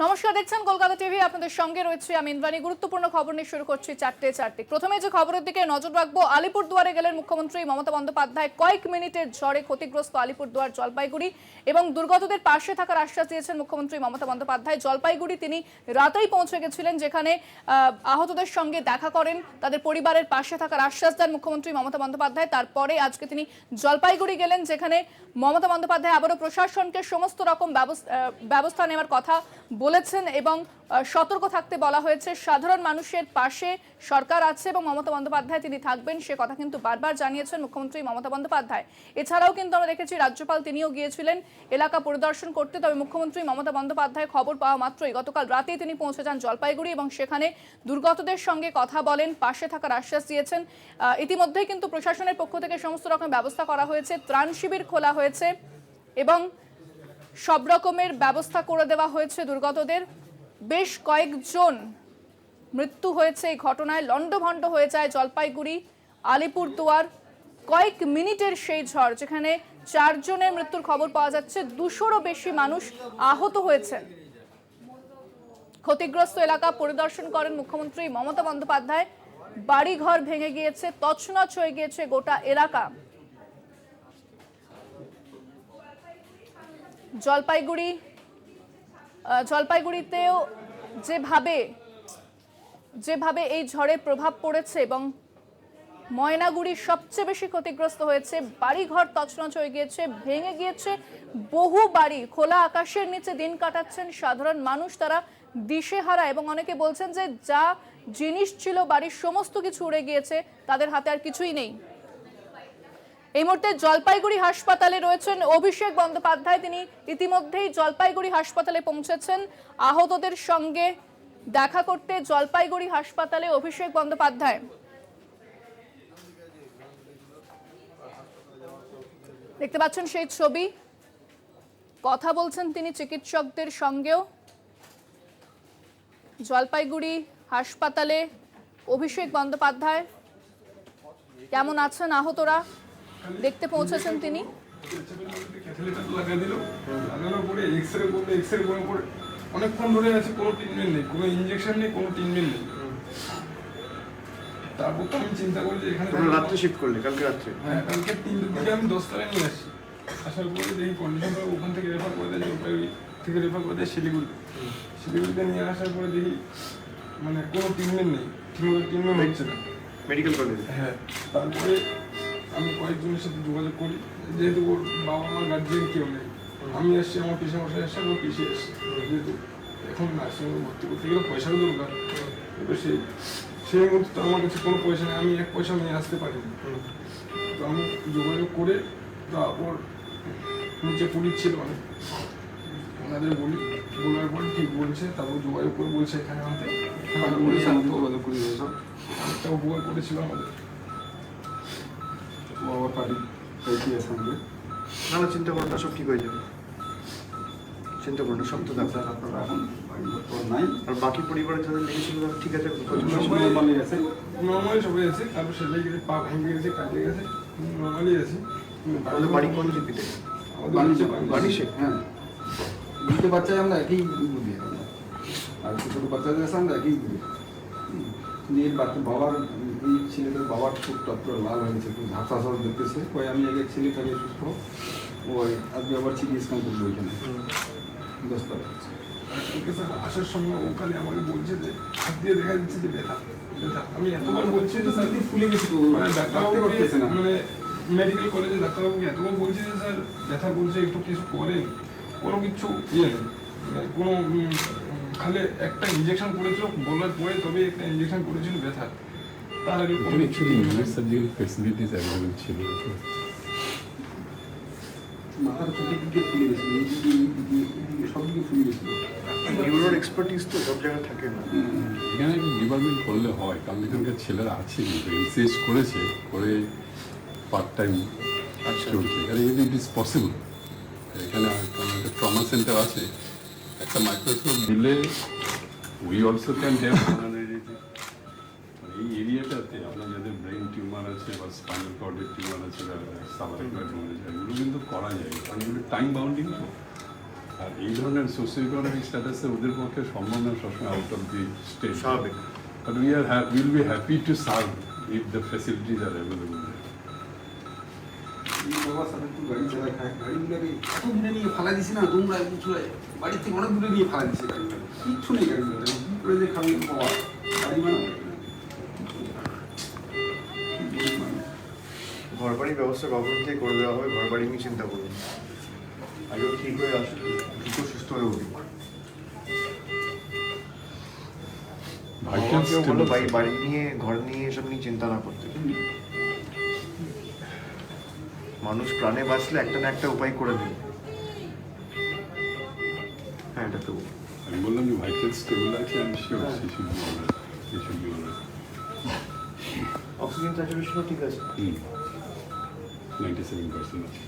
নমস্কার, দেখছেন কলকাতা টিভি। আপনাদের সঙ্গে রয়েছে আমি ইন্দ্রাণী। গুরুত্বপূর্ণ খবর নিয়ে শুরু করছি 4টে। প্রথমে যে খবরের দিকে নজর রাখবো, আলিপুরদুয়ারে গেলেন মুখ্যমন্ত্রী মমতা বন্দ্যোপাধ্যায়। কয়েক মিনিটের ঝড়ে ক্ষতিগ্রস্ত আলিপুরদুয়ার, জলপাইগুড়ি এবং দুর্গতদের পাশে থাকার আশ্বাস দিয়েছেন মুখ্যমন্ত্রী মমতা বন্দ্যোপাধ্যায়। জলপাইগুড়ি তিনি রাতেই পৌঁছে গেছিলেন, যেখানে আহতদের সঙ্গে দেখা করেন, তাদের পরিবারের পাশে থাকার আশ্বাস দেন মুখ্যমন্ত্রী মমতা বন্দ্যোপাধ্যায়। তারপরে আজকে তিনি জলপাইগুড়ি গেলেন, যেখানে মমতা বন্দ্যোপাধ্যায় আবারও প্রশাসনকে সমস্ত রকম ব্যবস্থা নেওয়ার কথা বলেছেন এবং সতর্ক থাকতে বলা হয়েছে। সাধারণ মানুষের পাশে সরকার আছে এবং মমতা বন্দ্যোপাধ্যায় তিনি থাকবেন, সে কথা কিন্তু বারবার জানিয়েছেন মুখ্যমন্ত্রী মমতা বন্দ্যোপাধ্যায়। এছাড়াও কিন্তু আমরা দেখেছি রাজ্যপাল তিনিও গিয়েছিলেন এলাকা পরিদর্শন করতে। তবে মুখ্যমন্ত্রী মমতা বন্দ্যোপাধ্যায় খবর পাওয়া মাত্রই গতকাল রাতেই তিনি পৌঁছে যান জলপাইগুড়ি এবং সেখানে দুর্গতদের সঙ্গে কথা বলেন, পাশে থাকার আশ্বাস দিয়েছেন। ইতিমধ্যেই কিন্তু প্রশাসনের পক্ষ থেকে সমস্ত রকম ব্যবস্থা করা হয়েছে, ত্রাণ শিবির খোলা হয়েছে এবং সব রকমের ব্যবস্থা করে দেওয়া হয়েছে দুর্গতদের। বেশ কয়েকজন মৃত্যু হয়েছে এই ঘটনায়, লণ্ডভণ্ড হয়ে যায় জলপাইগুড়ি আলিপুরদুয়ার। কয়েক মিনিটের সেই ঝড়, যেখানে 4 জনের মৃত্যুর খবর পাওয়া যাচ্ছে, 200-রও বেশি মানুষ আহত হয়েছেন। ক্ষতিগ্রস্ত এলাকা পরিদর্শন করেন মুখ্যমন্ত্রী মমতা বন্দ্যোপাধ্যায়। বাড়িঘর ভেঙে গিয়েছে, তছনছ হয়ে গিয়েছে গোটা এলাকা। জলপাইগুড়িতেও যেভাবে এই ঝড়ের প্রভাব পড়েছে এবং ময়নাগুড়ি সবচেয়ে বেশি ক্ষতিগ্রস্ত হয়েছে। বাড়িঘর তছনছ হয়ে গিয়েছে, ভেঙে গিয়েছে বহু বাড়ি। খোলা আকাশের নিচে দিন কাটাচ্ছেন সাধারণ মানুষ, তারা দিশেহারা এবং অনেকে বলছেন যে যা জিনিস ছিল বাড়ির সমস্ত কিছু উড়ে গিয়েছে, তাদের হাতে আর কিছুই নেই। এই মুহূর্তে জলপাইগুড়ি হাসপাতালে রয়েছেন অভিষেক বন্দ্যোপাধ্যায়। তিনি ইতিমধ্যেই জলপাইগুড়ি হাসপাতালে পৌঁছেছেন আহতদের সঙ্গে দেখা করতে। জলপাইগুড়ি হাসপাতালে অভিষেক বন্দ্যোপাধ্যায়, দেখতে পাচ্ছেন সেই ছবি। কথা বলছেন তিনি চিকিৎসকদের সঙ্গেও। জলপাইগুড়ি হাসপাতালে অভিষেক বন্দ্যোপাধ্যায়, কেমন আছেন আহতরা, দেখতে পৌঁছেছেন তিনি। অনেকক্ষণ ধরে আছে, কোনো ট্রিটমেন্ট নেই, কোনো ইনজেকশন নেই, কোনো ট্রিটমেন্ট নেই। তারপর তো আমি চিন্তা করি যে এখানে রাত্রে শিফট করলে, কালকে রাত্রে? হ্যাঁ, কালকে 3টার দিকে আমি 10টায় নিয়ে আসি। আসার পরে দেখি কন্ডিশনটা ওখান থেকে রেফার করে দেয়, জলপাইগুড়ি থেকে রেফার করে দেয় শিলিগুড়িতে নিয়ে আসার পরে দেখি মানে কোনো ট্রিটমেন্ট নেই, ঠিকমতো ট্রিটমেন্ট হচ্ছে না মেডিকেল কলেজে। হ্যাঁ, তারপরে আমি কয়েকজনের সাথে যোগাযোগ করি, যেহেতু ওর বাবা মার গার্জিয়ান কেউ নেই। আমি আসছি, আমার পিসেমশাই আসছে, আমার পিসি আসছে। যেহেতু এখন নার্সিংহোমে ভর্তি করতে গেলে পয়সারও দরকার, এবার সেই মুহূর্তে তো আমার কাছে কোনো পয়সা নেই, আমি 1 পয়সা নিয়ে আসতে পারিনি। তো আমি যোগাযোগ করে তারপর নিচে পুলিশ ছিল অনেক, ওনাদের বলার পর ঠিক বলছে, তারপর যোগাযোগ করে বলছে এখানে আমাদের যোগাযোগ করে অনেকটা উপকার করেছিল আমাদের বাবা পার্টির সঙ্গে। না চিন্তা করো না, সব ঠিক হয়ে যাবে, চিন্তা করো না, সব তো ডাক্তার আপনারা এখন নাই। আর বাকি পরিবারের যাদের লেগেছিল তারা ঠিক আছে, নর্মালি সবাই আছে, কারো সেলাই গেছে, পা ভেঙে গেছে, কাটে গেছে, নর্মালি আছে। আমাদের বাড়ি কোন জিপিতে? বাড়িতে হ্যাঁ, দুটো বাচ্চাই আমরা একই বুঝি, আর ছোটো বাচ্চাদের আছে আমরা একই বুঝি। নিজের বাবার এই ছেলেটার বাবার খুব তত্ত্ব লাল হয়ে গেছে, খুব ঝাঁসা দেখতেছে। ওই আমি আগে ছেলে থাকে সুস্থ, ওই আজকে আবার সিটি স্ক্যান করবো ওইখানে 10টায়। আসার সময় ওখানে আমাকে বলছে যে হাত দিয়ে দেখা যাচ্ছে যে ব্যথা। আমি এতবার বলছি যে স্যার ফুলে গেছি, মানে ডাক্তারবাবু করতেছে না, মানে মেডিকেল কলেজে ডাক্তারবাবুকে এতবার বলছি যে স্যার ব্যথা বলছে, একটু কিছু করেন। কোনো কিছু নেই, কোনো খালি একটা ইঞ্জেকশন করেছিল, বলার পরে তবে একটা ইঞ্জেকশন করেছিল ব্যথা। তার আগে ফেসিলিটিস অ্যাভেলেবল ছিল। মাথার দিকে ফুলে গেছিল, সব দিকে ফুলে গেছিল। নিউরোর এক্সপার্টিস তো সব জায়গায় থাকে না। এখানে একটা ডিপার্টমেন্ট করলে হয়, কারণ এখানকার ছেলেরা আছে কিন্তু ইনসিস্ট করেছে, করে পার্ট টাইম চলছে। এখানে যদি ইট ইজ পসিবল, এখানে একটা ট্রমা সেন্টার আছে, একটা মাইক্রোস্কোপ দিলে উই অলসো ক্যান হেল্প। এই এরিয়াটাতে আপনার যাদের ব্রেন টিউমার আছে বা স্পাইনাল কর্ডের টিউমার আছে বা সার্ভাইকাল টিউমার আছে, এগুলো কিন্তু করা যায়, কারণ এগুলো টাইম বাউন্ডিং তো। আর এই ধরনের সোশিও ইকোনমিক স্ট্যাটাসে ওদের পক্ষে সম্ভব না সবসময় আউট অফ দি স্টেট। স্বাভাবিক। But will be happy to serve if the facilities R available. বাবা সাথে একটু গাড়ি চালায় খায়, গাড়িগুলোকে এত দূরে নিয়ে ফালা দিছি না, তোমরা চলে বাড়ির থেকে অনেক দূরে নিয়ে ফালা দিছে গাড়িগুলো, কিচ্ছু নেই গাড়িগুলো, কি করে যে খাবে বাবা গাড়ি বানাবে। ঘর বাড়ির ব্যবস্থা কখন থেকে করে দেওয়া হবে, ঘর বাড়ি নিয়ে চিন্তা করুন, আগেও ঠিক হয়ে আসুন, দ্রুত সুস্থ হয়ে উঠুন। কেউ বলো বাড়ি নিয়ে, ঘর নিয়ে, এসব নিয়ে চিন্তা না করতে। মানুষ প্রাণে বাঁচলে একটা না একটা উপায় করে দেবে। হ্যাঁ, এটা তো আমি বললাম যে ভাইটাল স্টেবল আছে, আমি sure she should be alright, she should be alright. Oxygen স্যাচুরেশনও ঠিক আছে। 97% আছে।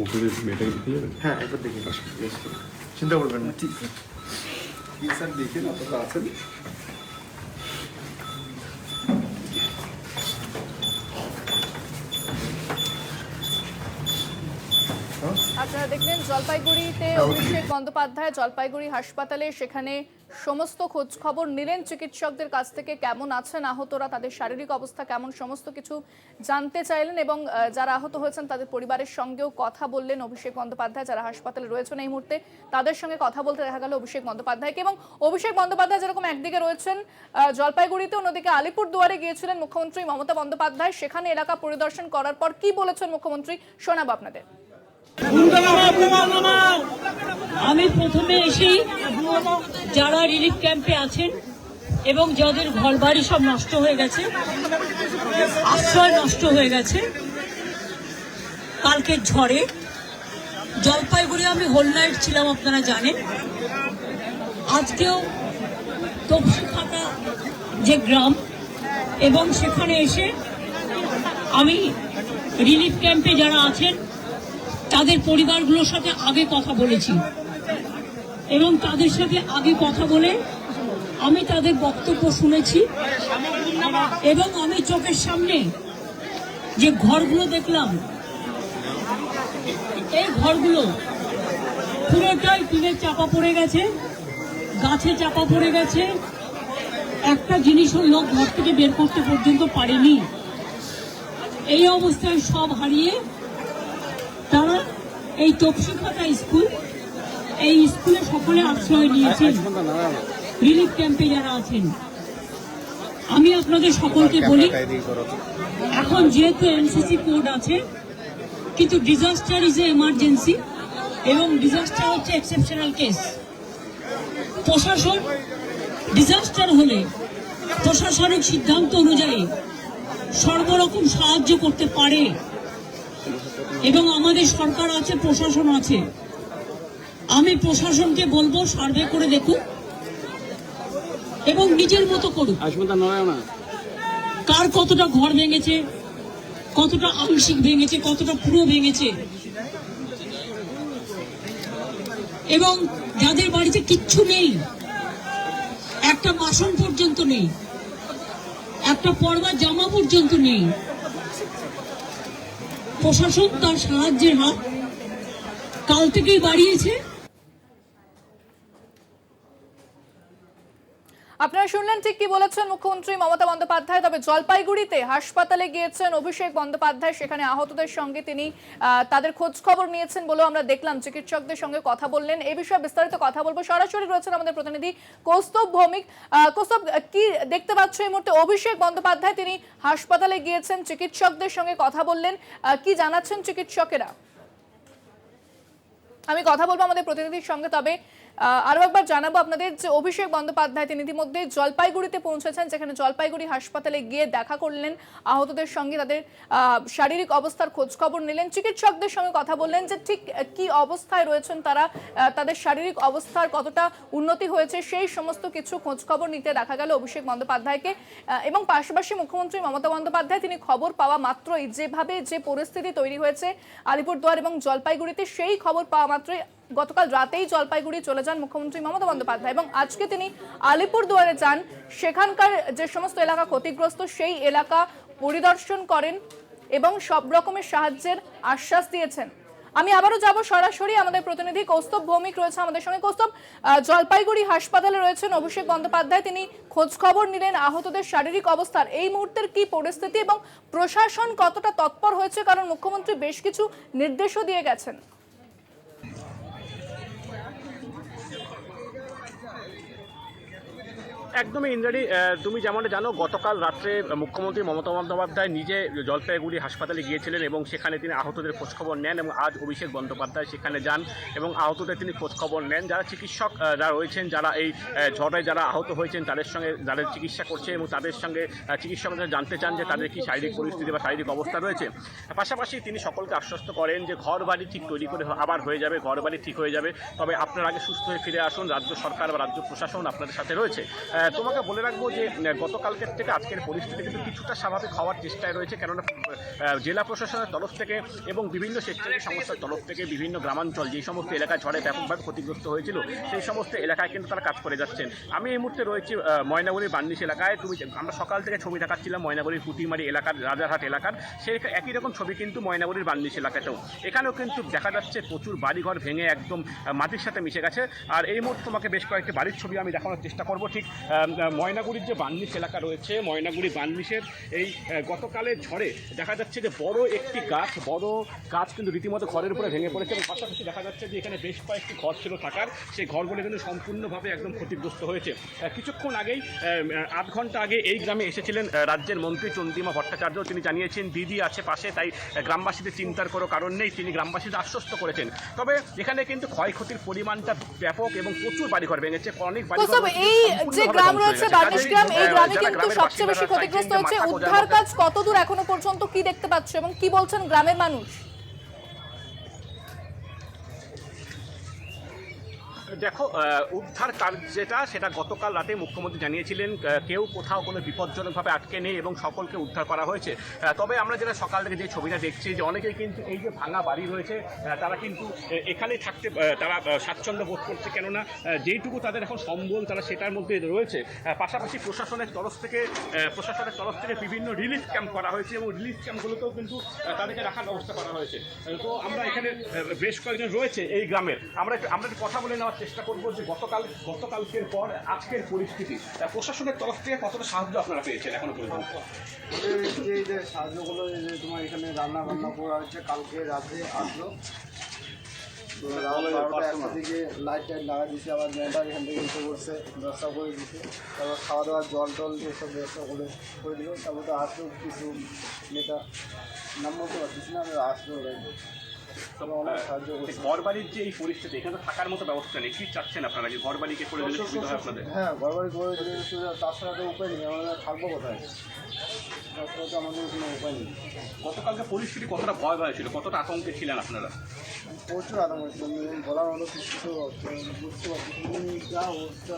উপরে মেয়েটাকে দিতে যাবেন? হ্যাঁ, একবার দেখে চিন্তা করবেন না। ঠিক আছে, স্যার দেখেন আপনারা আছেন। আপনারা দেখলেন জলপাইগুড়িতে অভিষেক বন্দ্যোপাধ্যায় জলপাইগুড়ি হাসপাতালে, সেখানে সমস্ত খোঁজ খবর নিলেন চিকিৎসকদের কাছ থেকে, কেমন আছেন আহতরা, তাদের শারীরিক অবস্থা কেমন, সমস্ত কিছু জানতে চাইলেন এবং যারা আহত হয়েছেন তাদের পরিবারের সঙ্গেও কথা বললেন অভিষেক বন্দ্যোপাধ্যায়। যারা হাসপাতালে রয়েছেন এই মুহূর্তে তাদের সঙ্গে কথা বলতে দেখা গেল অভিষেক বন্দ্যোপাধ্যায়কে। এবং অভিষেক বন্দ্যোপাধ্যায় যেরকম একদিকে রয়েছেন জলপাইগুড়িতে, অন্যদিকে আলিপুরদুয়ারে গিয়েছিলেন মুখ্যমন্ত্রী মমতা বন্দ্যোপাধ্যায়। সেখানে এলাকা পরিদর্শন করার পর কি বলেছেন মুখ্যমন্ত্রী শোনাবো আপনাদের। আমি প্রথমে এসেই যারা রিলিফ ক্যাম্পে আছেন এবং যাদের ঘরবাড়ি সব নষ্ট হয়ে গেছে, আশ্রয় নষ্ট হয়ে গেছে কালকের ঝড়ে, জলপাইগুড়ি আমি হোল নাইট ছিলাম আপনারা জানেন। আজকেও তপসিখাতা যে গ্রাম এবং সেখানে এসে আমি রিলিফ ক্যাম্পে যারা আছেন তাদের পরিবারগুলোর সাথে আগে কথা বলেছি এবং তাদের সাথে আগে কথা বলে আমি তাদের বক্তব্য শুনেছি এবং আমি চোখের সামনে যে ঘরগুলো দেখলাম, এই ঘরগুলো পুরোটাই টিনের চাপা পড়ে গেছে, গাছে চাপা পড়ে গেছে, একটা জিনিসও লোক ঘর থেকে বের করতে পর্যন্ত পারেনি। এই অবস্থায় সব হারিয়ে তারা এই তপসিখাতা স্কুল, এই স্কুলে সকলে আশ্রয় নিয়েছেন রিলিফ ক্যাম্পে যারা আছেন। আমি আপনাদের সকলকে বলি, এখন যেহেতু এনসিসি কোড আছে, কিন্তু ডিজাস্টার ইজ এ এমার্জেন্সি এবং ডিজাস্টার হচ্ছে এক্সেপশনাল কেস। প্রশাসন ডিজাস্টার হলে প্রশাসনিক সিদ্ধান্ত অনুযায়ী সর্বরকম সাহায্য করতে পারে এবং আমাদের সরকার আছে, প্রশাসন আছে। আমি প্রশাসনকে বলবো সার্ভে করে দেখুন এবং নিজের মতো করুন, কার কতটা ঘর ভেঙেছে, কতটা আংশিক ভেঙেছে, কতটা পুরো ভেঙেছে, এবং যাদের বাড়িতে কিচ্ছু নেই, একটা বাসন পর্যন্ত নেই, একটা পরবার জামা পর্যন্ত নেই, প্রশাসন তার সাহায্যের হাত কাল থেকেই বাড়িয়েছে। আপনারা শুনলেন ঠিক কি বলেছেন মুখ্যমন্ত্রী মমতা বন্দ্যোপাধ্যায়। তবে জলপাইগুড়িতে হাসপাতালে গিয়েছেন অভিষেক বন্দ্যোপাধ্যায়, সেখানে আহতদের সঙ্গে তিনি তাদের খোঁজ খবর নিয়েছেন বলেও আমরা দেখলাম, চিকিৎসকদের সঙ্গে কথা বললেন। এই বিষয়ে বিস্তারিত কথা বলবো, সরাসরি রয়েছেন আমাদের প্রতিনিধি কৌস্তব ভৌমিক। কৌস্তব, কি দেখতে পাচ্ছ এই মুহূর্তে? অভিষেক বন্দ্যোপাধ্যায় তিনি হাসপাতালে গিয়েছেন, চিকিৎসকদের সঙ্গে কথা বললেন, কি জানাচ্ছেন চিকিৎসকেরা? আমি কথা বলবো আমাদের প্রতিনিধির সঙ্গে। তবে আরো একবার জানাবো আপনাদের যে অভিষেক বন্দ্যোপাধ্যায় তিনি ইতিমধ্যে জলপাইগুড়িতে পৌঁছেছেন, যেখানে জলপাইগুড়ি হাসপাতালে গিয়ে দেখা করলেন আহতদের সঙ্গে, তাদের শারীরিক অবস্থার খোঁজ খবর নিলেন, চিকিৎসকদের সঙ্গে কথা বললেন যে ঠিক কি অবস্থায় রয়েছেন তারা, তাদের শারীরিক অবস্থার কতটা উন্নতি হয়েছে, সেই সমস্ত কিছু খোঁজ খবর নিতে দেখা গেল অভিষেক বন্দ্যোপাধ্যায়কে। এবং পাশাপাশি মুখ্যমন্ত্রী মমতা বন্দ্যোপাধ্যায় তিনি খবর পাওয়া মাত্রই, যেভাবে যে পরিস্থিতি তৈরি হয়েছে আলিপুরদুয়ার এবং জলপাইগুড়িতে, সেই খবর পাওয়া মাত্রই গতকাল রাতেই জলপাইগুড়ি চলে যান মুখ্যমন্ত্রী মমতা বন্দ্যোপাধ্যায় এবং আজকে তিনি আলিপুরদুয়ারে যান। সেখানকার যে সমস্ত এলাকা ক্ষতিগ্রস্ত সেই এলাকা পরিদর্শন করেন এবং সব রকমের সাহায্যের আশ্বাস দিয়েছেন। আমি আবারও যাব সরাসরি আমাদের প্রতিনিধি কৌস্তব ভৌমিক রয়েছে আমাদের সঙ্গে। কৌস্তব, জলপাইগুড়ি হাসপাতালে রয়েছেন অভিষেক বন্দ্যোপাধ্যায়, তিনি খোঁজ খবর নিলেন আহতদের শারীরিক অবস্থার। এই মুহূর্তের কি পরিস্থিতি এবং প্রশাসন কতটা তৎপর হয়েছে, কারণ মুখ্যমন্ত্রী বেশ কিছু নির্দেশও দিয়ে গেছেন? একদমই ইন্দ্রাণী, তুমি যেমনটা জানো, গতকাল রাত্রে মুখ্যমন্ত্রী মমতা বন্দ্যোপাধ্যায় নিজে জলপাইগুড়ি হাসপাতালে গিয়েছিলেন এবং সেখানে তিনি আহতদের খোঁজখবর নেন এবং আজ অভিষেক বন্দ্যোপাধ্যায় সেখানে যান এবং আহতদের তিনি খোঁজখবর নেন। যারা চিকিৎসক যারা রয়েছেন, যারা এই ঝড়ে যারা আহত হয়েছেন তাদের সঙ্গে যাদের চিকিৎসা করছে এবং তাদের সঙ্গে চিকিৎসকরা জানতে চান যে তাদের কি শারীরিক পরিস্থিতি বা শারীরিক অবস্থা রয়েছে। পাশাপাশি তিনি সকলকে আশ্বস্ত করেন যে ঘর বাড়ি ঠিক তৈরি করে আবার হয়ে যাবে, ঘর বাড়ি ঠিক হয়ে যাবে, তবে আপনার আগে সুস্থ হয়ে ফিরে আসুন, রাজ্য সরকার বা রাজ্য প্রশাসন আপনাদের সাথে রয়েছে। তোমাকে বলে রাখবো যে গতকালকের থেকে আজকের পরিস্থিতি কিন্তু কিছুটা স্বাভাবিক হওয়ার চেষ্টায় রয়েছে, কেননা জেলা প্রশাসনের তরফ থেকে এবং বিভিন্ন স্বেচ্ছাসেবী সংস্থার তরফ থেকে বিভিন্ন গ্রামাঞ্চল যে সমস্ত এলাকায় ঝড়ে ব্যাপকভাবে ক্ষতিগ্রস্ত হয়েছিল সেই সমস্ত এলাকায় কিন্তু তারা কাজ করে যাচ্ছেন। আমি এই মুহূর্তে রয়েছি ময়নাগুড়ির বার্নিশ এলাকায়। আমরা সকাল থেকে ছবি দেখাচ্ছিলাম ময়নাগুড়ির পুটিমারি এলাকার, রাজারহাট এলাকার, সেই একই রকম ছবি কিন্তু ময়নাগুড়ির বার্নিশ এলাকাতেও। এখানেও কিন্তু দেখা যাচ্ছে প্রচুর বাড়িঘর ভেঙে একদম মাটির সাথে মিশে গেছে। আর এই মুহূর্তে তোমাকে বেশ কয়েকটি বাড়ির ছবি আমি দেখানোর চেষ্টা করবো। ঠিক ময়নাগুড়ির যে বার্নিশ এলাকা রয়েছে, ময়নাগুড়ি বার্নিশের এই গতকালের ঝড়ে দেখা যাচ্ছে যে বড় একটি বড় গাছ কিন্তু রীতিমতো ঘরের উপরে ভেঙে পড়েছে এবং পাশাপাশি দেখা যাচ্ছে যে এখানে বেশ কয়েকটি ঘর ছিল থাকার, সেই ঘরগুলো কিন্তু সম্পূর্ণভাবে একদম ক্ষতিগ্রস্ত হয়েছে। কিছুক্ষণ আগেই 8 ঘন্টা আগে এই গ্রামে এসেছিলেন রাজ্যের মন্ত্রী চন্দ্রিমা ভট্টাচার্য। তিনি জানিয়েছেন দিদি আছে পাশে, তাই গ্রামবাসীদের চিন্তার কোনো কারণ নেই। তিনি গ্রামবাসীদের আশ্বস্ত করেছেন। তবে এখানে কিন্তু ক্ষয়ক্ষতির পরিমাণটা ব্যাপক এবং প্রচুর বাড়িঘর ভেঙেছে, অনেক বাড়িঘর। এই যে গ্রাম রয়েছে বার্নিশ গ্রাম, এই গ্রামে কিন্তু সবচেয়ে বেশি ক্ষতিগ্রস্ত হয়েছে। উদ্ধার কাজ কতদূর এখনো পর্যন্ত, কি দেখতে পাচ্ছ এবং কি বলছেন গ্রামের মানুষ? দেখো, উদ্ধার কাজ সেটা গতকাল রাতে মুখ্যমন্ত্রী জানিয়েছিলেন কেউ কোথাও কোনো বিপজ্জনকভাবে আটকে নেই এবং সকলকে উদ্ধার করা হয়েছে। তবে আমরা যেটা সকাল থেকে যে ছবিটা দেখছি যে অনেকেই কিন্তু এই যে ভাঙা বাড়ি রয়েছে তারা কিন্তু এখানেই থাকতে তারা স্বাচ্ছন্দ্য বোধ করছে, কেননা যেইটুকু তাদের এখন সম্বল তারা সেটার মধ্যে রয়েছে। পাশাপাশি প্রশাসনের তরফ থেকে বিভিন্ন রিলিফ ক্যাম্প করা হয়েছে এবং রিলিফ ক্যাম্পগুলোতেও কিন্তু তাদেরকে রাখার ব্যবস্থা করা হয়েছে। তো আমরা এখানে বেশ কয়েকজন রয়েছে এই গ্রামের, আমরা কথা বলে নেওয়ার চেষ্টা করবো যে গতকালকের পর আজকের পরিস্থিতি প্রশাসনের তরফ থেকে কতটা সাহায্য আপনারা পেয়েছেন এখনো পর্যন্ত? এই যে সাহায্যগুলো তোমার এখানে রান্না করা হচ্ছে, কালকে রাতে আসলো দিকে লাইট টাইট লাগা দিচ্ছে, আবার মেয়েটার এখান থেকে এসে করছে, ব্যবস্থা করে দিচ্ছে, তারপর খাওয়া দাওয়া জল টল এসব ব্যবস্থা করে দিল। তারপর তো আসলো কিছু নেতা, নাম বলতে পারছিস না, আসলো ঘর বাড়ির যে এই পরিস্থিতি, এখানে থাকার মতো ব্যবস্থা নেই, কি চাচ্ছেন আপনারা যে ঘর বাড়িকে করে দিলে সুবিধা হয় আপনাদের? হ্যাঁ, ঘর বাড়ি করে দিলে সুবিধা, তাছাড়া তো উপায় নেই, আমরা থাকবো কোথায়, তাছাড়া তো আমাদের কোনো উপায় নেই। গতকালকে পরিস্থিতি কতটা ভয় ছিল, কতটা আতঙ্কে ছিলেন আপনারা? প্রচুর আতঙ্ক ছিল, বলার মতো কিছু বুঝতে পারছি, যা অবস্থা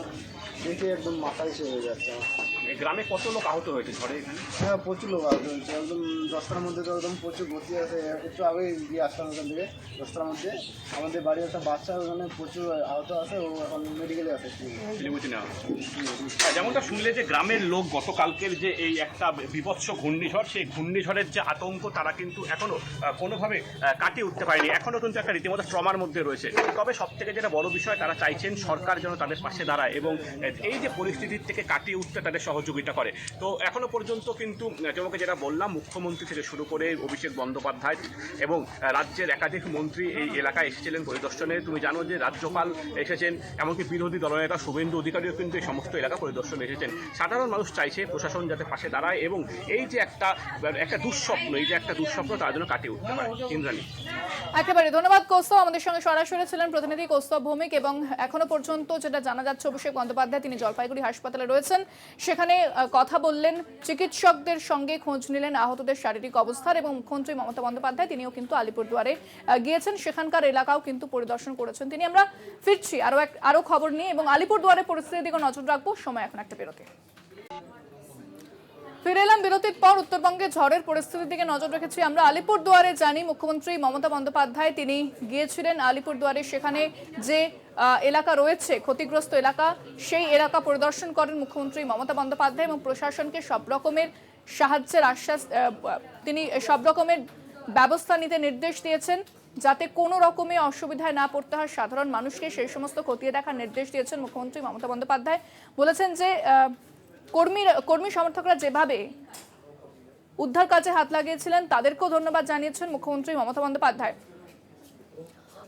দেখে একদম মাথায় হয়ে যাচ্ছে আমার। এই গ্রামে কত লোক আহত হয়েছে ঝড়ে? হ্যাঁ, প্রচুর লোক আহত হয়েছে, একদম 10টার মধ্যে তো একদম প্রচুর ভর্তি আছে। একটু আগে গিয়ে আসলাম ওখান থেকে 10টার মধ্যে, আমাদের বাড়ির একটা বাচ্চা ওখানে প্রচুর আহত আছে, ও এখন মেডিকেলে আছে। যেমনটা শুনলে যে গ্রামের লোক গতকালকের যে এই একটা বিভৎস ঘূর্ণিঝড়, সেই ঘূর্ণিঝড়ের যে আতঙ্ক তারা কিন্তু এখনো কোনোভাবে কাটিয়ে উঠতে পারেনি, এখনো কিন্তু একটা রীতিমতো ট্রমার মধ্যে রয়েছে। তবে সব থেকে যেটা বড় বিষয়, তারা চাইছেন সরকার যেন তাদের পাশে দাঁড়ায় এবং এই যে পরিস্থিতির থেকে কাটিয়ে উঠতে তাদের সহযোগিতা করে। তো এখনো পর্যন্ত কিন্তু তোমাকে যেটা বললাম, মুখ্যমন্ত্রী থেকে শুরু করে অভিষেক বন্দ্যোপাধ্যায় এবং রাজ্যের একাধিক মন্ত্রী এই এলাকায় এসেছিলেন পরিদর্শনে। তুমি জানো যে রাজ্যপাল এসেছেন, এমনকি বিরোধী দলনেতা শুভেন্দু অধিকারীও কিন্তু এই সমস্ত এলাকা পরিদর্শনে এসেছেন। সাধারণ মানুষ চাইছে প্রশাসন যাতে পাশে দাঁড়ায় এবং এই যে একটা দুঃস্বপ্ন তার জন্য কাটিয়ে উঠতে পারে। ইন্দ্রাণী, একেবারে ধন্যবাদ কৌস্তব। আমাদের সঙ্গে সরাসরি ছিলেন প্রতিনিধি কৌস্তব ভৌমিক। এবং এখনো পর্যন্ত যেটা জানা যাচ্ছে, অভিষেক বন্দ্যোপাধ্যায় তিনি জলপাইগুড়ি হাসপাতালে রয়েছেন, সেখানে কথা বললেন, চিকিৎসকদের সঙ্গে খোঁজ নিলেন আহতদের শারীরিক অবস্থার এবং মুখ্যমন্ত্রী মমতা বন্দ্যোপাধ্যায় তিনিও কিন্তু আলিপুরদুয়ারে গিয়েছেন, সেখানকার এলাকাও কিন্তু পরিদর্শন করেছেন তিনি। আমরা ফিরছি আরো খবর নিয়ে এবং আলিপুরদুয়ারের পরিস্থিতির দিকে নজর রাখবো। সময় এখন একটা বিরতি। ফিরে এলাম বিরতির পর। উত্তরবঙ্গে ঝড়ের পরিস্থিতির দিকে নজর রেখেছি আমরা। আলিপুরদুয়ারে জানি মুখ্যমন্ত্রী মমতা বন্দ্যোপাধ্যায় তিনি গিয়েছিলেন আলিপুরদুয়ারে, সেখানে যে এলাকা রয়েছে ক্ষতিগ্রস্ত এলাকা, সেই এলাকা পরিদর্শন করেন মুখ্যমন্ত্রী মমতা বন্দ্যোপাধ্যায় এবং প্রশাসনকে সব রকমের সাহায্যের আশ্বাস, তিনি সব রকমের ব্যবস্থা নিতে নির্দেশ দিয়েছেন। যাতে কোনো রকমে অসুবিধায় না পড়তে হয় সাধারণ মানুষকে, সেই সমস্ত খতিয়ে দেখার নির্দেশ দিয়েছেন মুখ্যমন্ত্রী মমতা বন্দ্যোপাধ্যায়। বলেছেন যে কর্মী সমর্থকরা যেভাবে উদ্ধার কাজে হাত লাগিয়েছিলেন তাদেরকেও ধন্যবাদ জানিয়েছেন মুখ্যমন্ত্রী মমতা বন্দ্যোপাধ্যায়।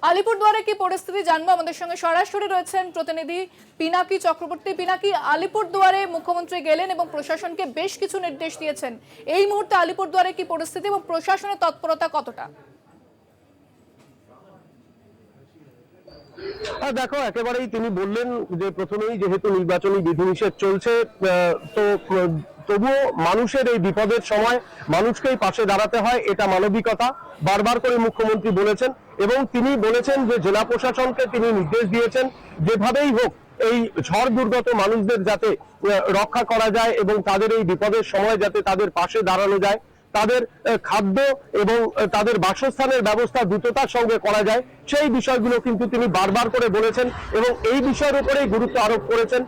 আলিপুরদুয়ারে কি পরিস্থিতি জানবো, আমাদের সঙ্গে সরাসরি রয়েছেন প্রতিনিধি পিনাকি চক্রবর্তী। পিনাকি, আলিপুরদুয়ারে মুখ্যমন্ত্রী গেলেন এবং প্রশাসনকে বেশ কিছু নির্দেশ দিয়েছেন। এই মুহূর্তে আলিপুরদুয়ারে কি পরিস্থিতি এবং প্রশাসনের তৎপরতা কতটা? দেখো, একেবারেই তিনি বললেন যে প্রথমেই যেহেতু নির্বাচনী বিধিনিষেধ চলছে, তো তবুও মানুষের এই বিপদের সময় মানুষকেই পাশে দাঁড়াতে হয়, এটা মানবিকতা বারবার করে মুখ্যমন্ত্রী বলেছেন। এবং তিনি বলেছেন যে জেলা প্রশাসনকে তিনি নির্দেশ দিয়েছেন যেভাবেই হোক এই ঝড় দুর্গত মানুষদের যাতে রক্ষা করা যায় এবং তাদের এই বিপদের সময় যাতে তাদের পাশে দাঁড়ানো যায়, তাদের খাদ্য এবং তাদের বাসস্থানের ব্যবস্থা দ্রুততার সঙ্গে করা যায়, সেই বিষয়গুলো কিন্তু তিনি বারবার করে বলেছেন এবং এই বিষয়ের উপরেই গুরুত্ব আরোপ করেছেন।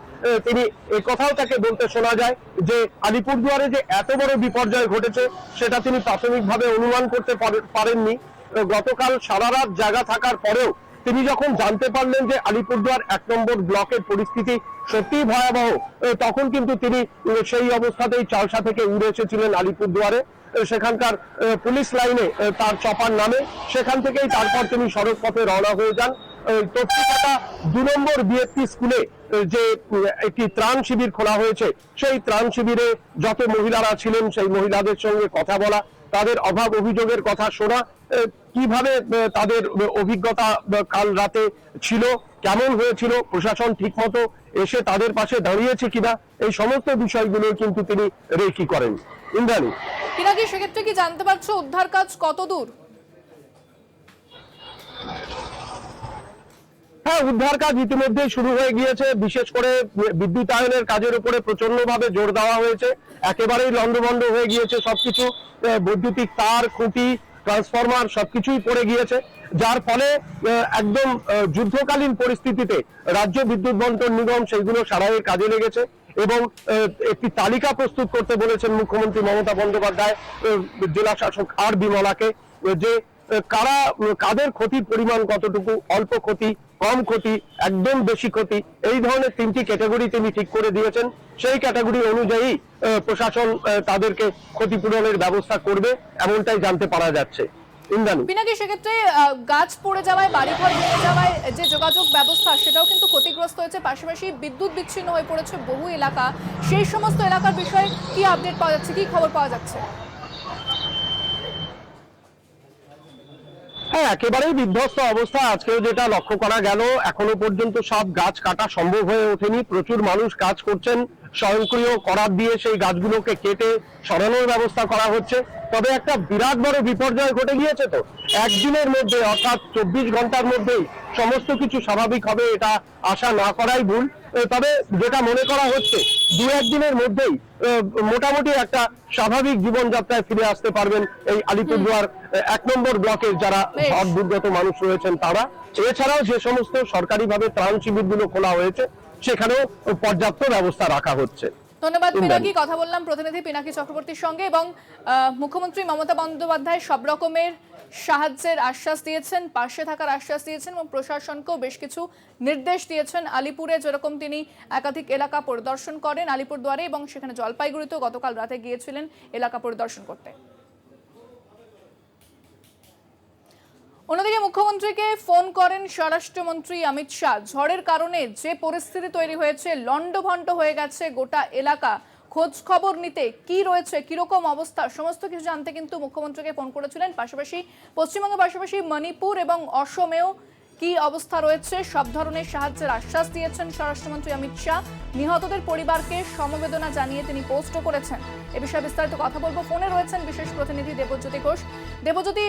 তিনি এই কথাও তাকে বলতে শোনা যায় যে আলিপুরদুয়ারে যে এত বড় বিপর্যয় ঘটেছে সেটা তিনি প্রাথমিকভাবে অনুমান করতে পারেননি। গতকাল সারা রাত জায়গা থাকার পরেও তিনি যখন জানতে পারলেন যে আলিপুরদুয়ার 1 নম্বর ব্লকের পরিস্থিতি সত্যিই ভয়াবহ, তখন কিন্তু তিনি সেই অবস্থাতেই চালসা থেকে উড়ে এসেছিলেন আলিপুরদুয়ারে। সেখানকার পুলিশ লাইনে তার চপার নামে, সেখান থেকেই তারপর তিনি সড়ক পথে রওনা হয়ে যান। তথ্যপাতা 2 নম্বর বিএসপি স্কুলে যে একটি ত্রাণ শিবির খোলা হয়েছে, সেই ত্রাণ শিবিরে যত মহিলারা ছিলেন সেই মহিলাদের সঙ্গে কথা বলা, তাদের অভাব অভিযোগের কথা শোনা, কিভাবে তাদের অভিজ্ঞতা কাল রাতে ছিল, কেমন হয়েছিল, প্রশাসন ঠিকমতো এসে তাদের পাশে দাঁড়িয়েছে কিনা, এই সমস্ত বিষয়গুলো কিন্তু তিনি রেকি করেন। ইন্দ্রাণী, পিনাকি, সেক্ষেত্রে কি জানতে পারছো উদ্ধার কাজ কত দূর? হ্যাঁ, উদ্ধার কাজ ইতিমধ্যেই শুরু হয়ে গিয়েছে। বিশেষ করে বিদ্যুতায়নের কাজের উপরে প্রচন্ডভাবে জোর দেওয়া হয়েছে। একেবারেই লন্ডভন্ড হয়ে গিয়েছে সবকিছু, বৈদ্যুতিক তার, খুঁটি, ট্রান্সফরমার সবকিছুই পড়ে গিয়েছে, যার ফলে একদম যুদ্ধকালীন পরিস্থিতিতে রাজ্য বিদ্যুৎ বন্টন নিগম সেইগুলো সারাইয়ের কাজে লেগেছে এবং একটি তালিকা প্রস্তুত করতে বলেছেন মুখ্যমন্ত্রী মমতা বন্দ্যোপাধ্যায় জেলা শাসক আর বিমলাকে, যে কাদের ক্ষতির পরিমাণ কতটুকু, অল্প ক্ষতি, কম ক্ষতি, একদম বেশি ক্ষতি, এই ধরনের 3টি ক্যাটাগরি তিনি ঠিক করে দিয়েছেন। সেই ক্যাটাগরি অনুযায়ী প্রশাসন তাদেরকে ক্ষতিপূরণের ব্যবস্থা করবে, এমনটাই জানতে পারা যাচ্ছে। ইন্দ্রাণী, পিনাকি, সেক্ষেত্রে গাছ পড়ে যাওয়ায়, বাড়িঘর ভেঙে যাওয়ায় যে যোগাযোগ ব্যবস্থা সেটাও কিন্তু ক্ষতিগ্রস্ত হয়েছে, পাশাপাশি বিদ্যুৎ বিচ্ছিন্ন হয়ে পড়েছে বহু এলাকা। সেই সমস্ত এলাকার বিষয়ে কি আপডেট পাওয়া যাচ্ছে, কি খবর পাওয়া যাচ্ছে? হ্যাঁ, একেবারেই বিধ্বস্ত অবস্থা। আজকেও যেটা লক্ষ্য করা গেল, এখনো পর্যন্ত সব গাছ কাটা সম্ভব হয়ে ওঠেনি। প্রচুর মানুষ কাজ করছেন, স্বয়ংক্রিয় করাত দিয়ে সেই গাছগুলোকে কেটে সরানোর ব্যবস্থা করা হচ্ছে। তবে একটা বিরাট বড় বিপর্যয় ঘটে গিয়েছে। তো একদিনের মধ্যে, অর্থাৎ 24 ঘন্টার মধ্যেই সমস্ত কিছু স্বাভাবিক হবে এটা আশা না করাই ভুল। তবে যেটা মনে করা হচ্ছে 2-1 দিনের মধ্যেই মোটামুটি একটা স্বাভাবিক জীবনযাত্রায় ফিরে আসতে পারবেন এই আলিপুরদুয়ার 1 নম্বর ব্লকের যারা ঝড় দুর্গত মানুষ রয়েছেন তারা। এছাড়াও যে সমস্ত সরকারিভাবে ত্রাণ শিবিরগুলো খোলা হয়েছে সেখানেও পর্যাপ্ত ব্যবস্থা রাখা হচ্ছে। ধন্যবাদ পিনাকি। কথা বললাম প্রতিনিধি পিনাকি চক্রবর্তীর সঙ্গে এবং মুখ্যমন্ত্রী মমতা বন্দ্যোপাধ্যায় সব রকমের সাহায্যের আশ্বাস দিয়েছেন, পাশে থাকার আশ্বাস দিয়েছেন এবং প্রশাসনকেও বেশ কিছু নির্দেশ দিয়েছেন। আলিপুরে যেরকম তিনি একাধিক এলাকা পরিদর্শন করেন আলিপুরদুয়ারে, এবং সেখানে জলপাইগুড়িতেও গতকাল রাতে গিয়েছিলেন এলাকা পরিদর্শন করতে। অন্যদিকে মুখ্যমন্ত্রীকে ফোন করেন স্বরাষ্ট্রমন্ত্রী অমিত শাহ। ঝড়ের কারণে যে পরিস্থিতি তৈরি হয়েছে, লন্ডভন্ড হয়ে গেছে গোটা এলাকা, খোঁজ খবর নিতে কি রয়েছে, কিরকম অবস্থা, সমস্ত কিছু জানতে কিন্তু মুখ্যমন্ত্রীকে ফোন করেছিলেন। পাশাপাশি পশ্চিমবঙ্গের পাশাপাশি মণিপুর এবং অসমেও কি অবস্থা রয়েছে সব ধরনের সাহায্যের আশ্বাস দিয়েছেন স্বরাষ্ট্রমন্ত্রী অমিত শাহ। নিহতদের পরিবারকে সমবেদনা জানিয়ে তিনি পোস্টও করেছেন। এ বিষয়ে বিস্তারিত কথা বলবো। ফোনে রয়েছেন বিশেষ প্রতিনিধি দেবজ্যোতি ঘোষ। দেবজ্যোতি,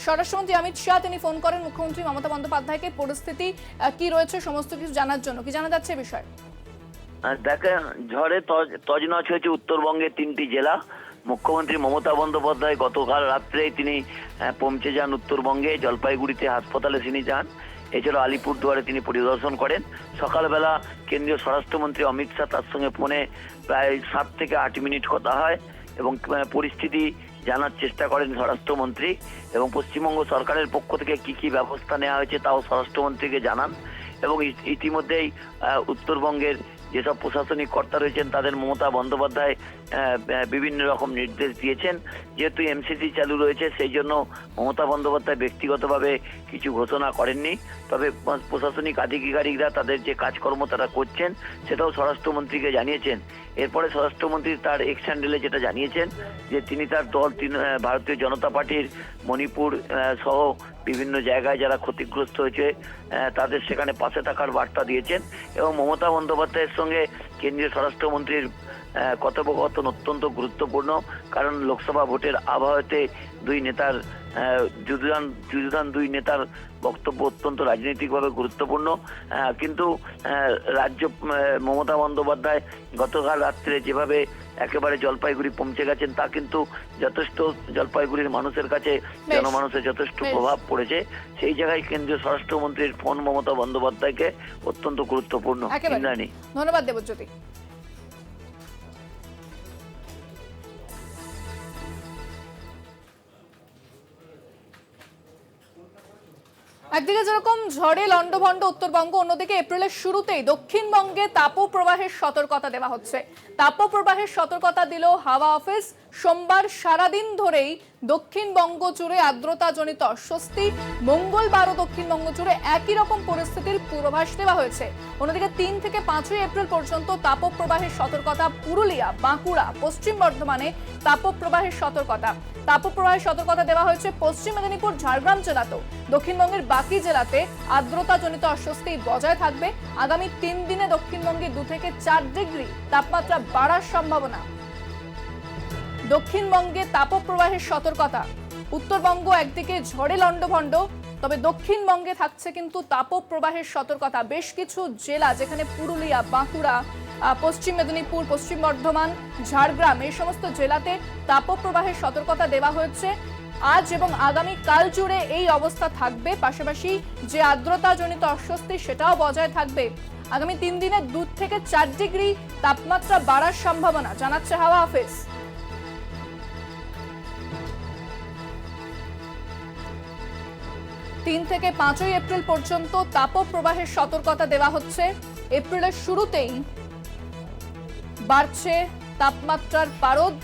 স্বরাষ্ট্রমন্ত্রী অমিত শাহ তিনি ফোন করেন মুখ্যমন্ত্রী মমতা বন্দ্যোপাধ্যায়কে পরিস্থিতি কি রয়েছে সমস্ত কিছু জানার জন্য, কি জানা যাচ্ছে বিষয়? দেখেন, ঝড়ে তছনছ হয়েছে উত্তরবঙ্গের 3টি জেলা। মুখ্যমন্ত্রী মমতা বন্দ্যোপাধ্যায় গতকাল রাত্রেই তিনি পৌঁছে যান উত্তরবঙ্গে, জলপাইগুড়িতে হাসপাতালে তিনি যান। এছাড়াও আলিপুরদুয়ারে তিনি পরিদর্শন করেন। সকালবেলা কেন্দ্রীয় স্বরাষ্ট্রমন্ত্রী অমিত শাহ তার সঙ্গে ফোনে প্রায় 7 থেকে 8 মিনিট কথা হয় এবং পরিস্থিতি জানার চেষ্টা করেন স্বরাষ্ট্রমন্ত্রী, এবং পশ্চিমবঙ্গ সরকারের পক্ষ থেকে কি কি ব্যবস্থা নেওয়া হয়েছে তাও স্বরাষ্ট্রমন্ত্রীকে জানান। এবং ইতিমধ্যেই উত্তরবঙ্গের যেসব প্রশাসনিক কর্তা রয়েছেন তাদের মমতা বন্দ্যোপাধ্যায় বিভিন্ন রকম নির্দেশ দিয়েছেন। যেহেতু এমসিসি চালু রয়েছে সেই জন্য মমতা বন্দ্যোপাধ্যায় ব্যক্তিগতভাবে কিছু ঘোষণা করেননি, তবে প্রশাসনিক আধিকারিকরা তাদের যে কাজকর্ম তারা করছেন সেটাও স্বরাষ্ট্রমন্ত্রীকে জানিয়েছেন। এরপরে স্বরাষ্ট্রমন্ত্রী তার এক্স হ্যান্ডেলে যেটা জানিয়েছেন যে তিনি তার দল ভারতীয় জনতা পার্টির মণিপুর সহ বিভিন্ন জায়গায় যারা ক্ষতিগ্রস্ত হয়েছে তাদের সেখানে পাশে থাকার বার্তা দিয়েছেন। এবং মমতা বন্দ্যোপাধ্যায়ের সঙ্গে কেন্দ্রীয় স্বরাষ্ট্রমন্ত্রীর কথোপকথন অত্যন্ত গুরুত্বপূর্ণ, কারণ লোকসভা ভোটের আবহাওয়াতে দুই নেতার যুযুধান দুই নেতার বক্তব্য অত্যন্ত রাজনৈতিকভাবে গুরুত্বপূর্ণ। কিন্তু রাজ্য মমতা বন্দ্যোপাধ্যায় গতকাল রাত্রে যেভাবে একেবারে জলপাইগুড়ি পৌঁছে গেছেন তা কিন্তু যথেষ্ট জলপাইগুড়ির মানুষের কাছে জনমানুষের যথেষ্ট প্রভাব পড়েছে। সেই জায়গায় কেন্দ্রীয় স্বরাষ্ট্রমন্ত্রীর ফোন মমতা বন্দ্যোপাধ্যায়কে অত্যন্ত গুরুত্বপূর্ণ। ইন্দ্রাণী, ধন্যবাদ দেবজ্যোতি। একদিকে যেরকম ঝড়ে লন্ডভন্ড উত্তরবঙ্গ, অন্যদিকে এপ্রিলের শুরুতেই দক্ষিণবঙ্গে তাপপ্রবাহের সতর্কতা দেওয়া হচ্ছে। তাপপ্রবাহের সতর্কতা দিল হাওয়া অফিস। সোমবার সারাদিন ধরেই দক্ষিণবঙ্গ জুড়ে আর্দ্রতাজনিত অস্বস্তি, মঙ্গলবারও দক্ষিণবঙ্গ জুড়ে একই রকম পরিস্থিতির পূর্বাভাস দেওয়া হয়েছে। অন্যদিকে 3 থেকে 5 এপ্রিল পর্যন্ত তাপপ্রবাহের সতর্কতা পুরুলিয়া, বাঁকুড়া, পশ্চিম বর্ধমানে তাপপ্রবাহের সতর্কতা দেওয়া হয়েছে পশ্চিম মেদিনীপুর, ঝাড়গ্রাম জেলাতেও। দক্ষিণবঙ্গের বাকি জেলাতে আর্দ্রতাজনিত অস্বস্তি বজায় থাকবে। আগামী 3 দিনে দক্ষিণবঙ্গে 2 থেকে 4 ডিগ্রি তাপমাত্রা বাড়ার সম্ভাবনা। দক্ষিণবঙ্গে তাপপ্রবাহের সতর্কতা। উত্তরবঙ্গ একদিকে ঝড়ে লন্ডভন্ড, তবে দক্ষিণবঙ্গে থাকছে কিন্তু তাপপ্রবাহের সতর্কতা। বেশ কিছু জেলা, যেখানে পুরুলিয়া, বাঁকুড়া, পশ্চিম মেদিনীপুর, পশ্চিম বর্ধমান, ঝাড়গ্রাম, এই সমস্ত জেলাতে তাপপ্রবাহের সতর্কতা দেওয়া হয়েছে। আজ এবং আগামী কাল জুড়ে এই অবস্থা থাকবে। পাশাপাশি যে আর্দ্রতাজনিত অস্বস্তি সেটাও বজায় থাকবে। আগামী 3 দিনে 2 থেকে 4 ডিগ্রি তাপমাত্রা বাড়ার সম্ভাবনা জানাচ্ছে হাওয়া অফিস। 3 থেকে 5 এপ্রিল পর্যন্ত তাপপ্রবাহের সতর্কতা দেওয়া হচ্ছে। এপ্রিলের শুরুতেই বাড়ছে তাপমাত্রার পারদ।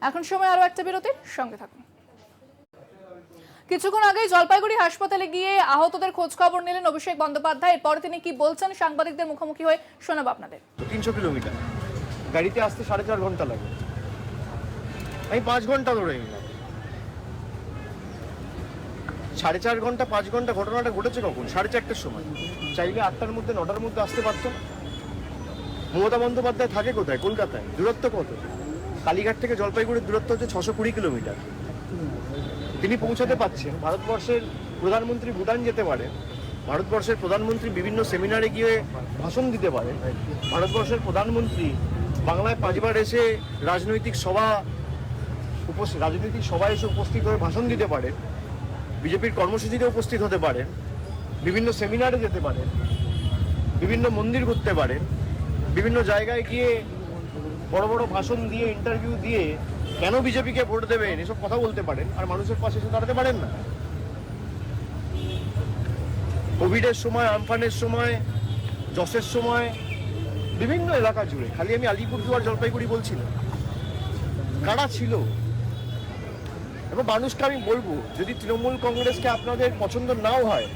এখন সময় আরো একটা বিরতির, সঙ্গে থাকুন। কিছুক্ষণ আগেই জলপাইগুড়ি হাসপাতালে গিয়ে আহতদের খোঁজ খবর নিলেন অভিষেক বন্দ্যোপাধ্যায়। এরপর তিনি কি বলছেন সাংবাদিকদের মুখোমুখি হয়ে শোনাবো আপনাদের। 300 কিলোমিটার গাড়িতে আসতে 4.5 ঘন্টা লাগে, আমি 5 ঘন্টা ধরে নিলাম। 4.5 ঘন্টা 5 ঘন্টা। ঘটনাটা ঘটেছে কখন? 4:30টার সময়। চাইলে 8টার মধ্যে 9টার মধ্যে আসতে পারতো। মমতা বন্দ্যোপাধ্যায় থাকে কোথায়? কলকাতায়। দূরত্ব কত? কালীঘাট থেকে জলপাইগুড়ির দূরত্ব হচ্ছে 620 কিলোমিটার। তিনি পৌঁছাতে পারছেন। ভারতবর্ষের প্রধানমন্ত্রী ভুটান যেতে পারে, ভারতবর্ষের প্রধানমন্ত্রী বিভিন্ন সেমিনারে গিয়ে ভাষণ দিতে পারে, ভারতবর্ষের প্রধানমন্ত্রী বাংলায় 5 বার এসে রাজনৈতিক সভায় এসে উপস্থিত হয়ে ভাষণ দিতে পারে, বিজেপির কর্মসূচিতে উপস্থিত হতে পারে, বিভিন্ন সেমিনারে যেতে পারে, বিভিন্ন মন্দির ঘুরতে পারে, বিভিন্ন জায়গায় গিয়ে বড় বড় ভাষণ দিয়ে, ইন্টারভিউ দিয়ে কেন বিজেপিকে ভোট দেবেন এসব কথা বলতে পারেন, আর মানুষের পাশে এসে দাঁড়াতে পারেন না। কোভিডের সময়, আমফানের সময়, যশের সময় বিভিন্ন এলাকা জুড়ে, খালি আমি আলিপুরদুয়ার জলপাইগুড়ি বলছি না, কারা ছিল। এবং মানুষকে আমি বলবো, যদি তৃণমূল কংগ্রেসকে আপনাদের পছন্দ নাও হয়,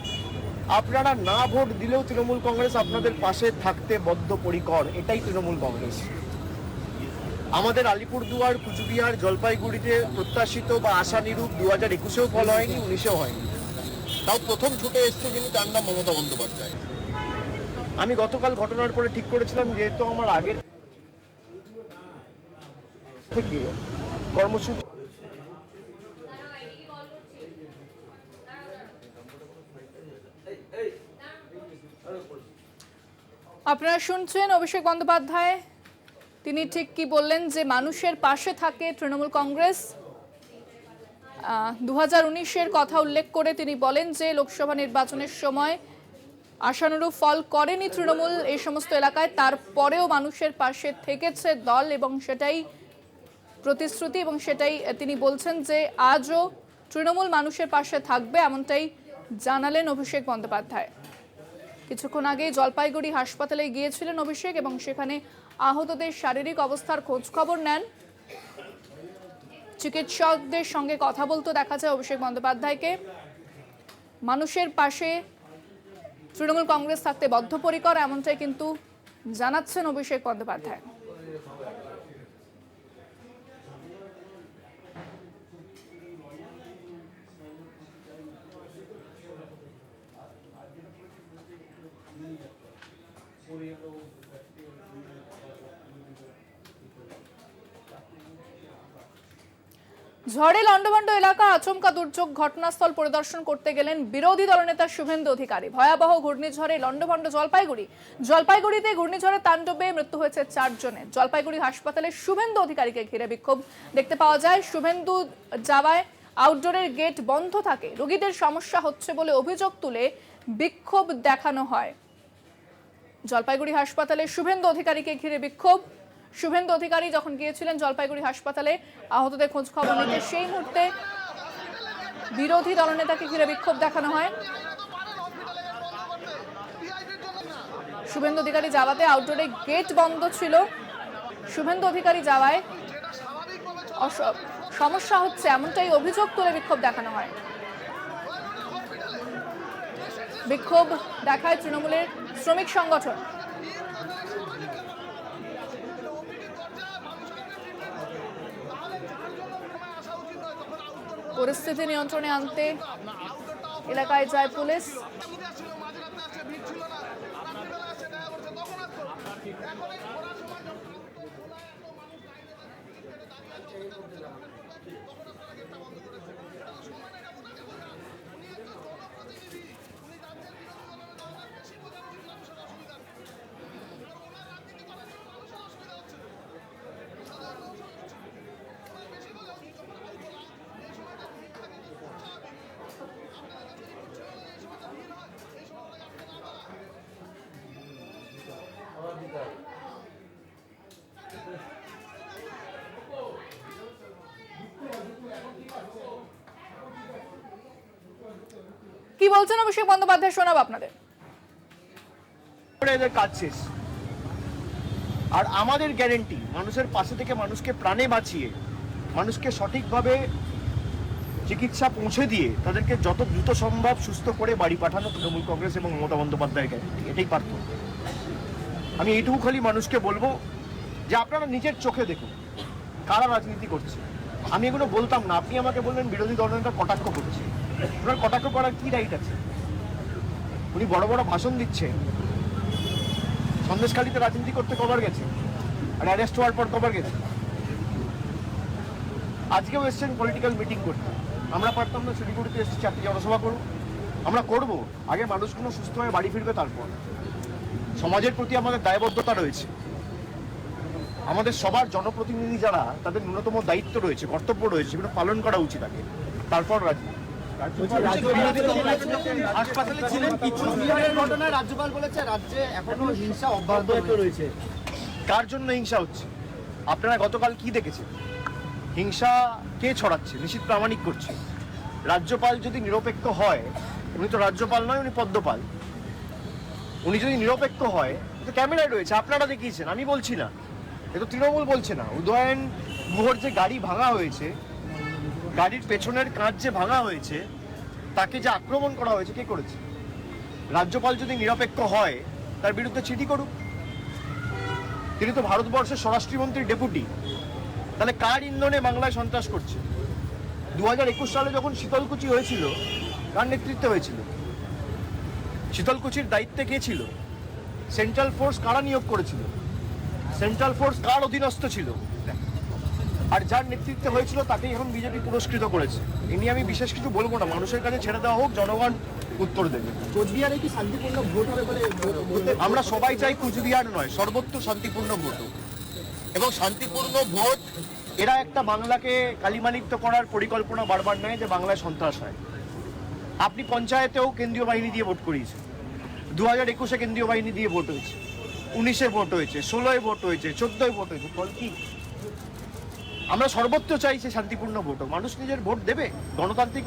আপনারা না ভোট দিলেও তৃণমূল কংগ্রেস আপনাদের পাশে থাকতে বদ্ধপরিকর। এটাই তৃণমূল কংগ্রেস। আমাদের আলিপুরদুয়ার, কুচবিহার, জলপাইগুড়িতে প্রত্যাশিত বা আশানুরূপ 2021-এও ফল হয়নি, 19-এও হয়নি। তাও প্রথম ছুটে এসছে যিনি, তার নাম মমতা বন্দ্যোপাধ্যায়। আমি গতকাল ঘটনার পরে ঠিক করেছিলাম, যেহেতু আমার আগের থেকে কর্মসূচি আপনারা শুনছেন অভিষেক বন্দ্যোপাধ্যায়। তিনি ঠিক কি বললেন, যে মানুষের পাশে থাকে তৃণমূল কংগ্রেস। 2019-এর কথা উল্লেখ করে তিনি বলেন যে লোকসভা নির্বাচনের সময় আশানুরূপ ফল করেনি তৃণমূল এই সমস্ত এলাকায়, তারপরেও মানুষের পাশে থেকেছে দল এবং সেটাই প্রতিশ্রুতি এবং সেটাই তিনি বলছেন যে আজও তৃণমূল মানুষের পাশে থাকবে, এমনটাই জানালেন অভিষেক বন্দ্যোপাধ্যায়। কিছুক্ষণ আগেই জলপাইগুড়ি হাসপাতালে গিয়েছিলেন অভিষেক এবং সেখানে আহতদের শারীরিক অবস্থার খোঁজ খবর নেন। চিকিৎসকদের সঙ্গে কথা বলতে দেখা যায় অভিষেক বন্দ্যোপাধ্যায়কে। মানুষের পাশে তৃণমূল কংগ্রেস থাকতে বদ্ধপরিকর, এমনটাই কিন্তু জানাচ্ছেন অভিষেক বন্দ্যোপাধ্যায়। ঝড়ে লন্ডভন্ড এলাকা আচমকা দুর্যোগ ঘটনাস্থল পরিদর্শন করতে গেলেন বিরোধী দলনেতা শুভেন্দু অধিকারী। ভয়াবহ ঘূর্ণিঝড়ে লন্ডভন্ড জলপাইগুড়িতে ঘূর্ণিঝড়ের তাণ্ডবে মৃত্যু হয়েছে 4 জনের। জলপাইগুড়ি হাসপাতালে শুভেন্দু অধিকারীকে ঘিরে বিক্ষোভ দেখতে পাওয়া যায়। শুভেন্দু যাওয়ায় আউটডোরের গেট বন্ধ থাকে, রোগীদের সমস্যা হচ্ছে বলে অভিযোগ তুলে বিক্ষোভ দেখানো হয়। জলপাইগুড়ি হাসপাতালে শুভেন্দু অধিকারীকে ঘিরে বিক্ষোভ। শুভেন্দু অধিকারী যখন গিয়েছিলেন জলপাইগুড়ি হাসপাতালে আহতদের খোঁজ খবর নিতে, সেই মুহূর্তে বিরোধী দলনেতাকে ঘিরে বিক্ষোভ দেখানো হয়। শুভেন্দু অধিকারী যাওয়াতে আউটডোরে গেট বন্ধ ছিল। শুভেন্দু অধিকারী যাওয়ায় সমস্যা হচ্ছে এমনটাই অভিযোগ তুলে বিক্ষোভ দেখানো হয়। বিক্ষোভ দেখায় তৃণমূলের শ্রমিক সংগঠন। পরিস্থিতি নিয়ন্ত্রণে আনতে এলাকায় যায় পুলিশ। কি বলছেন অভিষেক বন্দ্যোপাধ্যায়, শোনাবো আপনাদের। এদের কাজ শেষ, আর আমাদের গ্যারেন্টি মানুষের পাশে থেকে মানুষকে প্রাণে বাঁচিয়ে মানুষকে সঠিকভাবে চিকিৎসা পৌঁছে দিয়ে তাদেরকে যত দ্রুত সম্ভব সুস্থ করে বাড়ি পাঠানো তৃণমূল কংগ্রেস এবং মমতা বন্দ্যোপাধ্যায়ের গ্যারেন্টি। এটাই পারত। আমি এইটুকু খালি মানুষকে বলবো যে আপনারা নিজের চোখে দেখুন কারা রাজনীতি করছে। আমি এগুলো বলতাম না, আপনি আমাকে বললেন বিরোধী দলনেতা কটাক্ষ করছে। ওনার কটাক্ষ করার কি রাইট আছে? উনি বড় বড় ভাষণ দিচ্ছেন। সন্দেশখালীতে রাজনীতি করতে কবার গেছে, আর অ্যারেস্ট হওয়ার পর কবার গেছে। আজকেও এসছেন পলিটিক্যাল মিটিং করতে। আমরা পারতাম না শিলিগুড়িতে এসেছি 4টি জনসভা করব? আমরা করব। আগে মানুষগুলো সুস্থ হয়ে বাড়ি ফিরবে, তারপর সমাজের প্রতি আমাদের দায়বদ্ধতা রয়েছে। আমাদের সবার জনপ্রতিনিধি যারা, তাদের ন্যূনতম দায়িত্ব রয়েছে, কর্তব্য রয়েছে, সেগুলো পালন করা উচিত আগে, তারপর রাজনীতি। হাসপাতালে ছিলেন, কিছু ঘটনায় রাজ্যপাল বলেছে রাজ্যে এখনো হিংসা অব্যাহত রয়েছে। কার জন্য হিংসা হচ্ছে? আপনারা গতকাল কি দেখেছেন? হিংসা কে ছড়াচ্ছে? নিশ্চিত প্রামাণিক করছে। রাজ্যপাল যদি নিরপেক্ষ হয়, উনি তো রাজ্যপাল নয়, উনি পদ্মপাল। উনি যদি নিরপেক্ষ হয়, তো ক্যামেরায় রয়েছে, আপনারা দেখিয়েছেন, আমি বলছি না, এ তো তৃণমূল বলছে না। উদয়ন গুহর যে গাড়ি ভাঙা হয়েছে, গাড়ির পেছনের কাঁচ যে ভাঙা হয়েছে, তাকে যে আক্রমণ করা হয়েছে, কে করেছে? রাজ্যপাল যদি নিরপেক্ষ হয়, তার বিরুদ্ধে চিঠি করুক। তিনি তো ভারতবর্ষের স্বরাষ্ট্রমন্ত্রীর ডেপুটি। তাহলে কার ইন্ধনে বাংলায় সন্ত্রাস করছে? 2021 সালে যখন শীতলকুচি হয়েছিল, কার নেতৃত্বে হয়েছিল? শীতলকুচির দায়িত্বে কে ছিল? সেন্ট্রাল ফোর্স কারা নিয়োগ করেছিল? সেন্ট্রাল ফোর্স কার অধীনস্থ ছিল? আর যার নেতৃত্বে হয়েছিল তাকেই এখন বিজেপি পুরস্কৃত করেছে। এ নিয়ে আমি বিশেষ কিছু বলবো না, মানুষের কাছে ছেড়ে দেওয়া হোক, জনগণ উত্তর দেবে। কোচবিহারে কি শান্তিপূর্ণ ভোট হবে বলে আমরা সবাই চাই কুচবিহার নয়, সর্বত্র শান্তিপূর্ণ ভোট হোক। এবং শান্তিপূর্ণ ভোট, এরা একটা বাংলাকে কালিমালিপ্ত করার পরিকল্পনা বারবার নেয় যে বাংলায় সন্ত্রাস হয়। আপনি পঞ্চায়েতেও কেন্দ্রীয় বাহিনী দিয়ে ভোট করিয়েছেন। 2021-এ কেন্দ্রীয় বাহিনী দিয়ে ভোট হয়েছে, 19-এ ভোট হয়েছে, 16-এ ভোট হয়েছে, 14-এ ভোট হয়েছে, ফল কি? আমরা সর্বত্র চাইছি শান্তিপূর্ণ ভোট হোক। মানুষ নিজের ভোট দেবে, গণতান্ত্রিক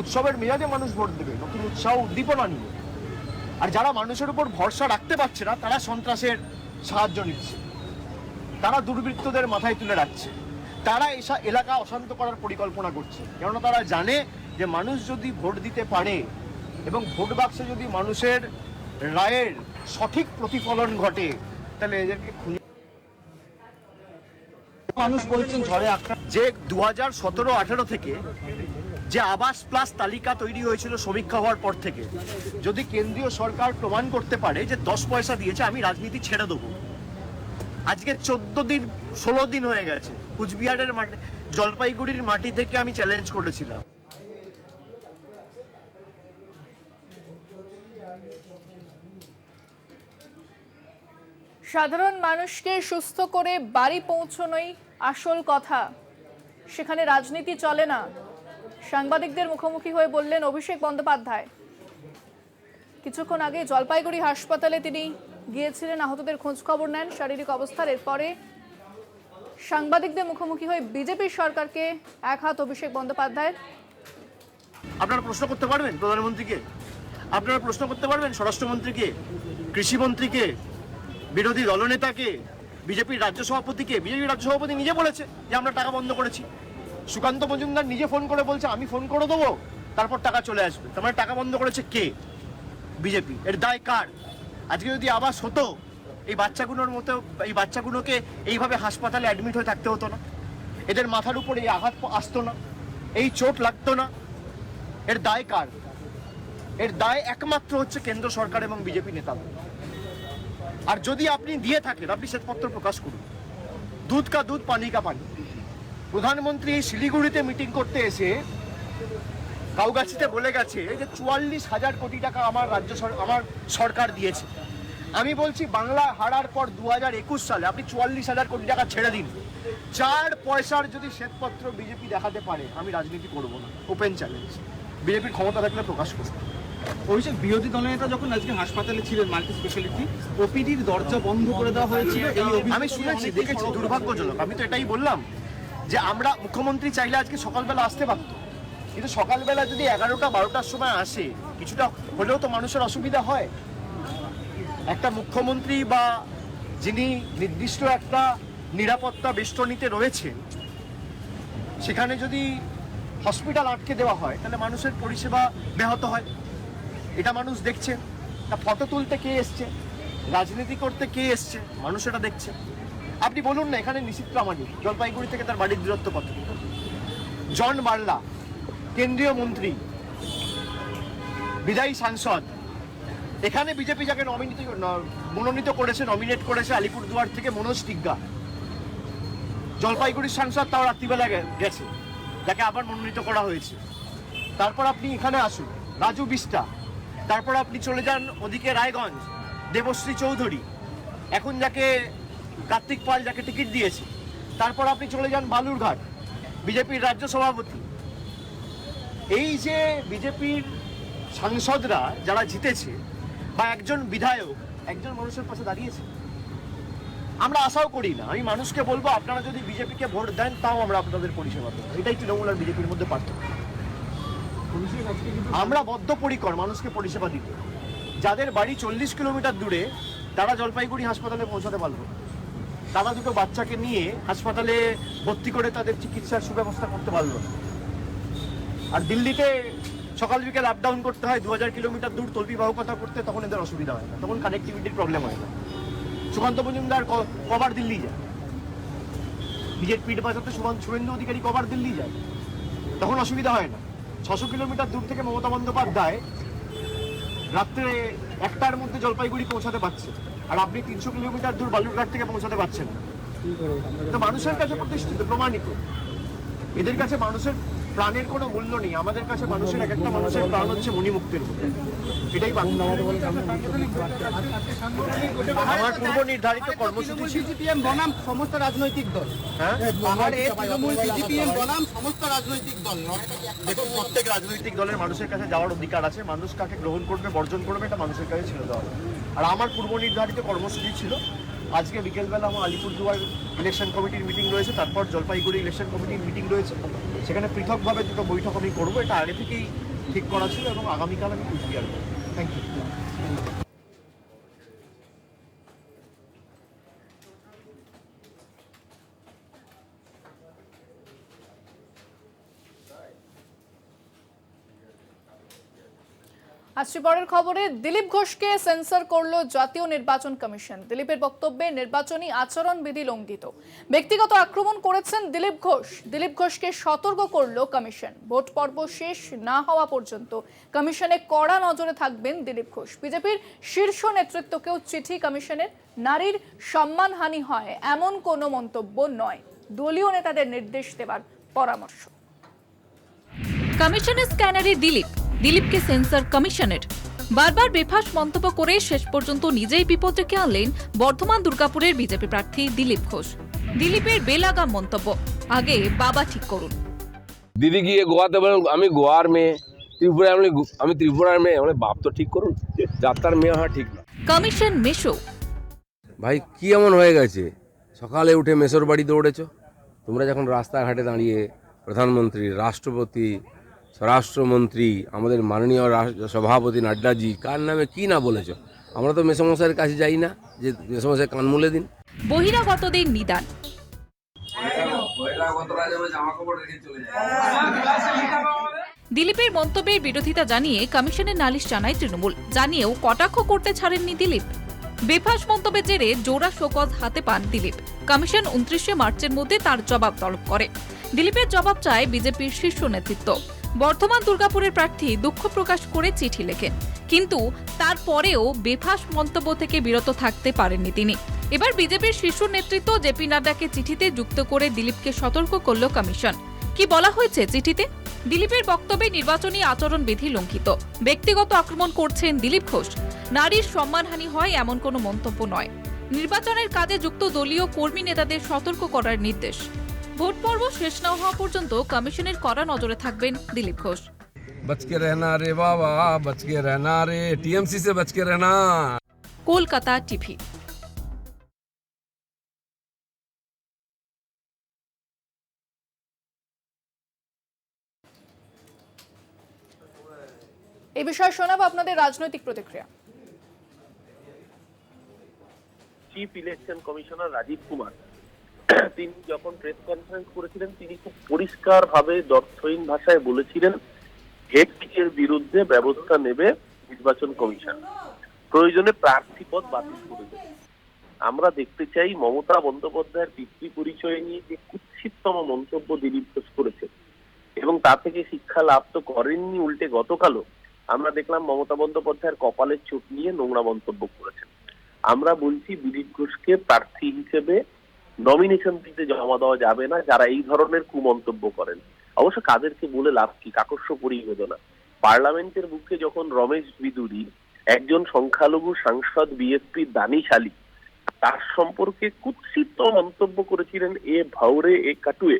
উৎসবের মেয়াদে মানুষ ভোট দেবে, নতুন উৎসাহ উদ্দীপনা নিয়ে। আর যারা মানুষের উপর ভরসা রাখতে পারছে না, তারা সন্ত্রাসের সাহায্য নিচ্ছে, তারা দুর্বৃত্তদের মাথায় তুলে রাখছে, তারা এলাকা অশান্ত করার পরিকল্পনা করছে। কেননা তারা জানে যে মানুষ যদি ভোট দিতে পারে এবং ভোট বাক্সে যদি মানুষের রায়ের সঠিক প্রতিফলন ঘটে, তাহলে এদেরকে খুঁজে মানুষ বলছেন ঝড়ে আক্রান্ত। যে 2017-18 থেকে যে আবাস প্লাস তালিকা তৈরি হয়েছিল সমীক্ষা হওয়ার পর থেকে, যদি কেন্দ্রীয় সরকার প্রমাণ করতে পারে যে 10 পয়সা দিয়েছে, আমি রাজনীতি ছেড়ে দেবো। আজকে 16 দিন হয়ে গেছে, কুচবিহারের মাটি, জলপাইগুড়ির মাটি থেকে আমি চ্যালেঞ্জ করেছিলাম। সাধারণ মানুষকে সুস্থ করে বাড়ি পৌঁছানোই আসল কথা, সেখানে রাজনীতি চলে না। সাংবাদিকদের মুখোমুখি হয়ে বললেন অভিষেক বন্দ্যোপাধ্যায়। কিছুক্ষণ আগে জলপাইগুড়ি হাসপাতালে তিনি গিয়েছিলেন, আহতদের খোঁজ খবর নেন শারীরিক অবস্থার। এরপরে সাংবাদিকদের মুখোমুখি হয়ে বিজেপি সরকারকে এক হাত অভিষেক বন্দ্যোপাধ্যায়। আপনারা প্রশ্ন করতে পারবেন প্রধানমন্ত্রীকে, আপনারা প্রশ্ন করতে পারবেন স্বরাষ্ট্রমন্ত্রীকে, কৃষিমন্ত্রীকে, বিরোধী দলনেতাকে, বিজেপির রাজ্য সভাপতিকে। বিজেপির রাজ্য সভাপতি নিজে বলেছে যে আমরা টাকা বন্ধ করেছি। সুকান্ত মজুমদার নিজে ফোন করে বলছে আমি ফোন করে দেবো, তারপর টাকা চলে আসবে। তার মানে টাকা বন্ধ করেছে কে? বিজেপি। এর দায় কার? আজকে যদি আবাস হতো, এই বাচ্চাগুলোকে এইভাবে হাসপাতালে অ্যাডমিট হয়ে থাকতে হতো না, এদের মাথার উপর এই আঘাত আসতো না, এই চোট লাগতো না। এর দায় কার? এর দায় একমাত্র হচ্ছে কেন্দ্র সরকার এবং বিজেপি নেতাদের। আর যদি আপনি দিয়ে থাকেন, আপনি শ্বেতপত্র প্রকাশ করুন। দুধ কা দুধ, পানি কা পানি। প্রধানমন্ত্রী শিলিগুড়িতে মিটিং করতে এসে কাউগাছিতে বলে গেছে যে 44,000 কোটি টাকা আমার সরকার দিয়েছে। আমি বলছি বাংলা হারার পর 2021 সালে আপনি 44,000 কোটি টাকা ছেড়ে দিন, 4 পয়সার যদি শ্বেতপত্র বিজেপি দেখাতে পারে, আমি রাজনীতি করব না। Open challenge. বিজেপির ক্ষমতা থাকলে প্রকাশ করবে। অভিষেক, বিরোধী দলনেতা যখন আজকে হাসপাতালে ছিলেন মাল্টি স্পেশালিটি, ওপিডির দরজা বন্ধ করে দেওয়া হয়েছিল, আমি শুনেছি, দেখেছি, দুর্ভাগ্যজনক। আমি তো এটাই বললাম যে আমরা, মুখ্যমন্ত্রী চাইলে আজকে সকালবেলা আসতে পারতো, কিন্তু সকালবেলা যদি 11টা 12টার সময় আসে, কিছুটা হলেও তো মানুষের অসুবিধা হয়। একটা মুখ্যমন্ত্রী বা যিনি নির্দিষ্ট একটা নিরাপত্তা বেষ্টনীতে রয়েছেন, সেখানে যদি হসপিটাল আটকে দেওয়া হয়, তাহলে মানুষের পরিষেবা ব্যাহত হয়। এটা মানুষ দেখছে। তা ফটো তুলতে কে এসছে, রাজনীতি করতে কে এসছে, মানুষ এটা দেখছে। আপনি বলুন না, এখানে নিশীথ প্রামাণিক জলপাইগুড়ি থেকে তার বাড়ির দূরত্ব কত? জন বার্লা কেন্দ্রীয় মন্ত্রী, বিদায়ী সাংসদ। এখানে বিজেপি যাকে মনোনীত করেছে, নমিনেট করেছে আলিপুরদুয়ার থেকে মনোজ টিগ্গা, জলপাইগুড়ির সাংসদ, তাও রাত্রিবেলা গেছে, যাকে আবার মনোনীত করা হয়েছে। তারপর আপনি এখানে আসুন, রাজু বিস্টা। তারপর আপনি চলে যান ওদিকে রায়গঞ্জ, দেবশ্রী চৌধুরী, এখন যাকে কার্তিক পাল যাকে টিকিট দিয়েছে। তারপর আপনি চলে যান বালুরঘাট, বিজেপির রাজ্য সভাপতি। এই যে বিজেপির সাংসদরা যারা জিতেছে, বা একজন বিধায়ক একজন মানুষের পাশে দাঁড়িয়েছে, আমরা আশাও করি না। আমি মানুষকে বলবো, আপনারা যদি বিজেপিকে ভোট দেন, তাও আমরা আপনাদের পরিষেবা দেবো। এটাই তৃণমূল আর বিজেপির মধ্যে পার্থক্য। আমরা বদ্ধপরিকর মানুষকে পরিষেবা দিতে। যাদের বাড়ি 40 কিলোমিটার দূরে, তারা জলপাইগুড়ি হাসপাতালে পৌঁছাতে পারলো, তারা দুটো বাচ্চাকে নিয়ে হাসপাতালে ভর্তি করে তাদের চিকিৎসার সুব্যবস্থা করতে পারলো। আর দিল্লিতে সকাল বিকেল আপ ডাউন করতে হয় 2000 কিলোমিটার দূর তল্পিবাহকতা করতে, তখন এদের অসুবিধা হয় না, তখন কানেক্টিভিটির প্রবলেম হয় না। সুকান্ত মজুমদার কবার দিল্লি যায়, নিজের পিঠ বাঁচাতে শুভেন্দু অধিকারী কবার দিল্লি যায়, তখন অসুবিধা হয় না। 600 কিলোমিটার দূর থেকে মমতা বন্দ্যোপাধ্যায় রাত্রে 1টার মধ্যে জলপাইগুড়ি পৌঁছাতে পারছে, আর আপনি 300 কিলোমিটার দূর বালুরঘাট থেকে পৌঁছাতে পারছেন। তো মানুষের কাছে প্রতিষ্ঠিত, প্রমাণিত। এদের কাছে মানুষের প্রাণের কোনো মূল্য নেই আমাদের কাছে। মানুষের এক একটা মানুষের প্রাণ হচ্ছে মণিমুক্তের মতো, এটাই বাংলা। আমার পূর্ব নির্ধারিত কর্মসূচি ছিল। সিপিএম বনাম সমস্ত রাজনৈতিক দল, হ্যাঁ, পাহাড়ে তৃণমূল সিপিএম বনাম সমস্ত রাজনৈতিক দল। দেখুন, প্রত্যেক রাজনৈতিক দলের মানুষের কাছে যাওয়ার অধিকার আছে। মানুষ কাকে গ্রহণ করবে বর্জন করবে এটা মানুষের কাছে ছেড়ে দেওয়া হবে। আর আমার পূর্ব নির্ধারিত কর্মসূচি ছিল আজকে বিকেলবেলা আমার আলিপুরদুয়ার ইলেকশন কমিটির মিটিং রয়েছে, তারপর জলপাইগুড়ি ইলেকশন কমিটির মিটিং রয়েছে। সেখানে পৃথকভাবে দুটো বৈঠক আমি করবো, এটা আগে থেকেই ঠিক করা ছিল এবং আগামীকাল আমি কুচবিহার করবো। Thank you. আসছি পরের খবরে। দিলীপ ঘোষকে সেন্সর করলো জাতীয় নির্বাচন কমিশন। দিলীপের বক্তব্যে নির্বাচনী আচরণ বিধি লঙ্ঘিত, ব্যক্তিগত আক্রমণ করেছেন দিলীপ ঘোষ। দিলীপ ঘোষকে সতর্ক করলো কমিশন। ভোট পর্ব শেষ না হওয়া পর্যন্ত কমিশনে কড়া নজরে থাকবেন দিলীপ ঘোষ। বিজেপির শীর্ষ নেতৃত্বকেও চিঠি কমিশনের। নারীর সম্মানহানি হয় এমন কোনো মন্তব্য নয়, দলীয় নেতাদের নির্দেশ দেবার পরামর্শ। কমিশনের স্ক্যানারে দিলীপকে সেন্সর কমিশনের। বারবার বেফাস মন্তব্য করে শেষ পর্যন্ত নিজেই বিপদ ডেকে আনলেন বর্ধমান দুর্গাপুরের বিজেপি প্রার্থী দিলীপ ঘোষ। দিলীপের বেলাগাম মন্তব্য, আগে বাবা ঠিক করুন। দিদি গিয়ে গোয়াতে বলেন আমি গোয়ার মেয়ে, ত্রিপুরা আমি ত্রিপুরার মেয়ে, মানে বাপ তো ঠিক করুন, যাত্রার মেয়ে হওয়া ঠিক না। কমিশন মেশো, ভাই কি এমন হয়ে গেছে? সকালে উঠে মেসোর বাড়ি দৌড়েছ তোমরা, যখন রাস্তাঘাটে দাঁড়িয়ে প্রধানমন্ত্রী, রাষ্ট্রপতি, স্বরাষ্ট্রমন্ত্রী, আমাদের মাননীয় সভাপতি নাড্ডাজি কার নামে কি না বলেছ। আমরা তো মেসমশাইয়ের কাছে যাই না যে মেসমশাই কান মুলে দিন। বহিরাগতদের নিদান। দিলীপের মন্তব্যের বিরোধিতা জানিয়ে কমিশনের নালিশ জানায় তৃণমূল। জানিয়েও কটাক্ষ করতে ছাড়েননি দিলীপ। বেফাস মন্তব্যের জেরে জোড়া শোকজ হাতে পান দিলীপ। কমিশন 29 মার্চের মধ্যে তার জবাব তলব করে। দিলীপের জবাব চায় বিজেপির শীর্ষ নেতৃত্ব। বর্ধমান দুর্গাপুরের প্রার্থী দুঃখ প্রকাশ করে চিঠি লেখেন, কিন্তু তারপরেও বেফাস মন্তব্য থেকে বিরত থাকতে পারেননি তিনি। এবার বিজেপির শীর্ষ নেতৃত্ব জেপি নাড্ডাকে চিঠিতে যুক্ত করে দিলীপকে সতর্ক করল কমিশন। কি বলা হয়েছে চিঠিতে? দিলীপের বক্তব্যে নির্বাচনী আচরণ বিধি লঙ্ঘিত, ব্যক্তিগত আক্রমণ করছেন দিলীপ ঘোষ। নারীর সম্মানহানি হয় এমন কোনো মন্তব্য নয়। নির্বাচনের কাজে যুক্ত দলীয় কর্মী নেতাদের সতর্ক করার নির্দেশ। ভোট পর্ব শেষ না হওয়া পর্যন্ত কমিশনের কড়া নজরে থাকবেন দিলীপ ঘোষ। বচকে রহনা রে বাবা, বচকে রহনা রে, টিএমসি সে বচকে রহনা। কলকাতা টিভি। এই বিষয়ে শোনাবো আপনাদের রাজনৈতিক প্রতিক্রিয়া। Chief election commissioner Rajiv Kumar তিনি যখন প্রেস কনফারেন্স করেছিলেন তিনি খুব পরিষ্কার ভাবে দর্থহীন ভাষায় বলেছিলেন হেড স্পিচের বিরুদ্ধে ব্যবস্থা নেবে নির্বাচন কমিশন, প্রয়োজনে প্রার্থী পদ বাতিল করে দেবে। আমরা দেখতে চাই মমতা বন্দ্যোপাধ্যায়ের পিতৃ পরিচয় নিয়ে যে কুৎসিততম মন্তব্য দিলীপ ঘোষ করেছে এবং তা থেকে শিক্ষা লাভ তো করেননি, উল্টে গতকালও আমরা দেখলাম মমতা বন্দ্যোপাধ্যায়ের কপালের চোট নিয়ে নোংরা মন্তব্য করেছেন। আমরা বলছি দিলীপ ঘোষকে প্রার্থী হিসেবে নমিনেশন দিতে জমা দেওয়া যাবে না যারা এই ধরনের কুমন্তব্য করেন। অবশ্য কাদেরকে বলে লাভ কি, কাকস্য পরিবেদনা। পার্লামেন্টের বুকে যখন রমেশ বিদুরি, একজন সংখ্যালঘু সাংসদ বিএসপির দানিশালী, তার সম্পর্কে কুৎসিত মন্তব্য করেছিলেন এ ভাউরে এ কাটুয়ে,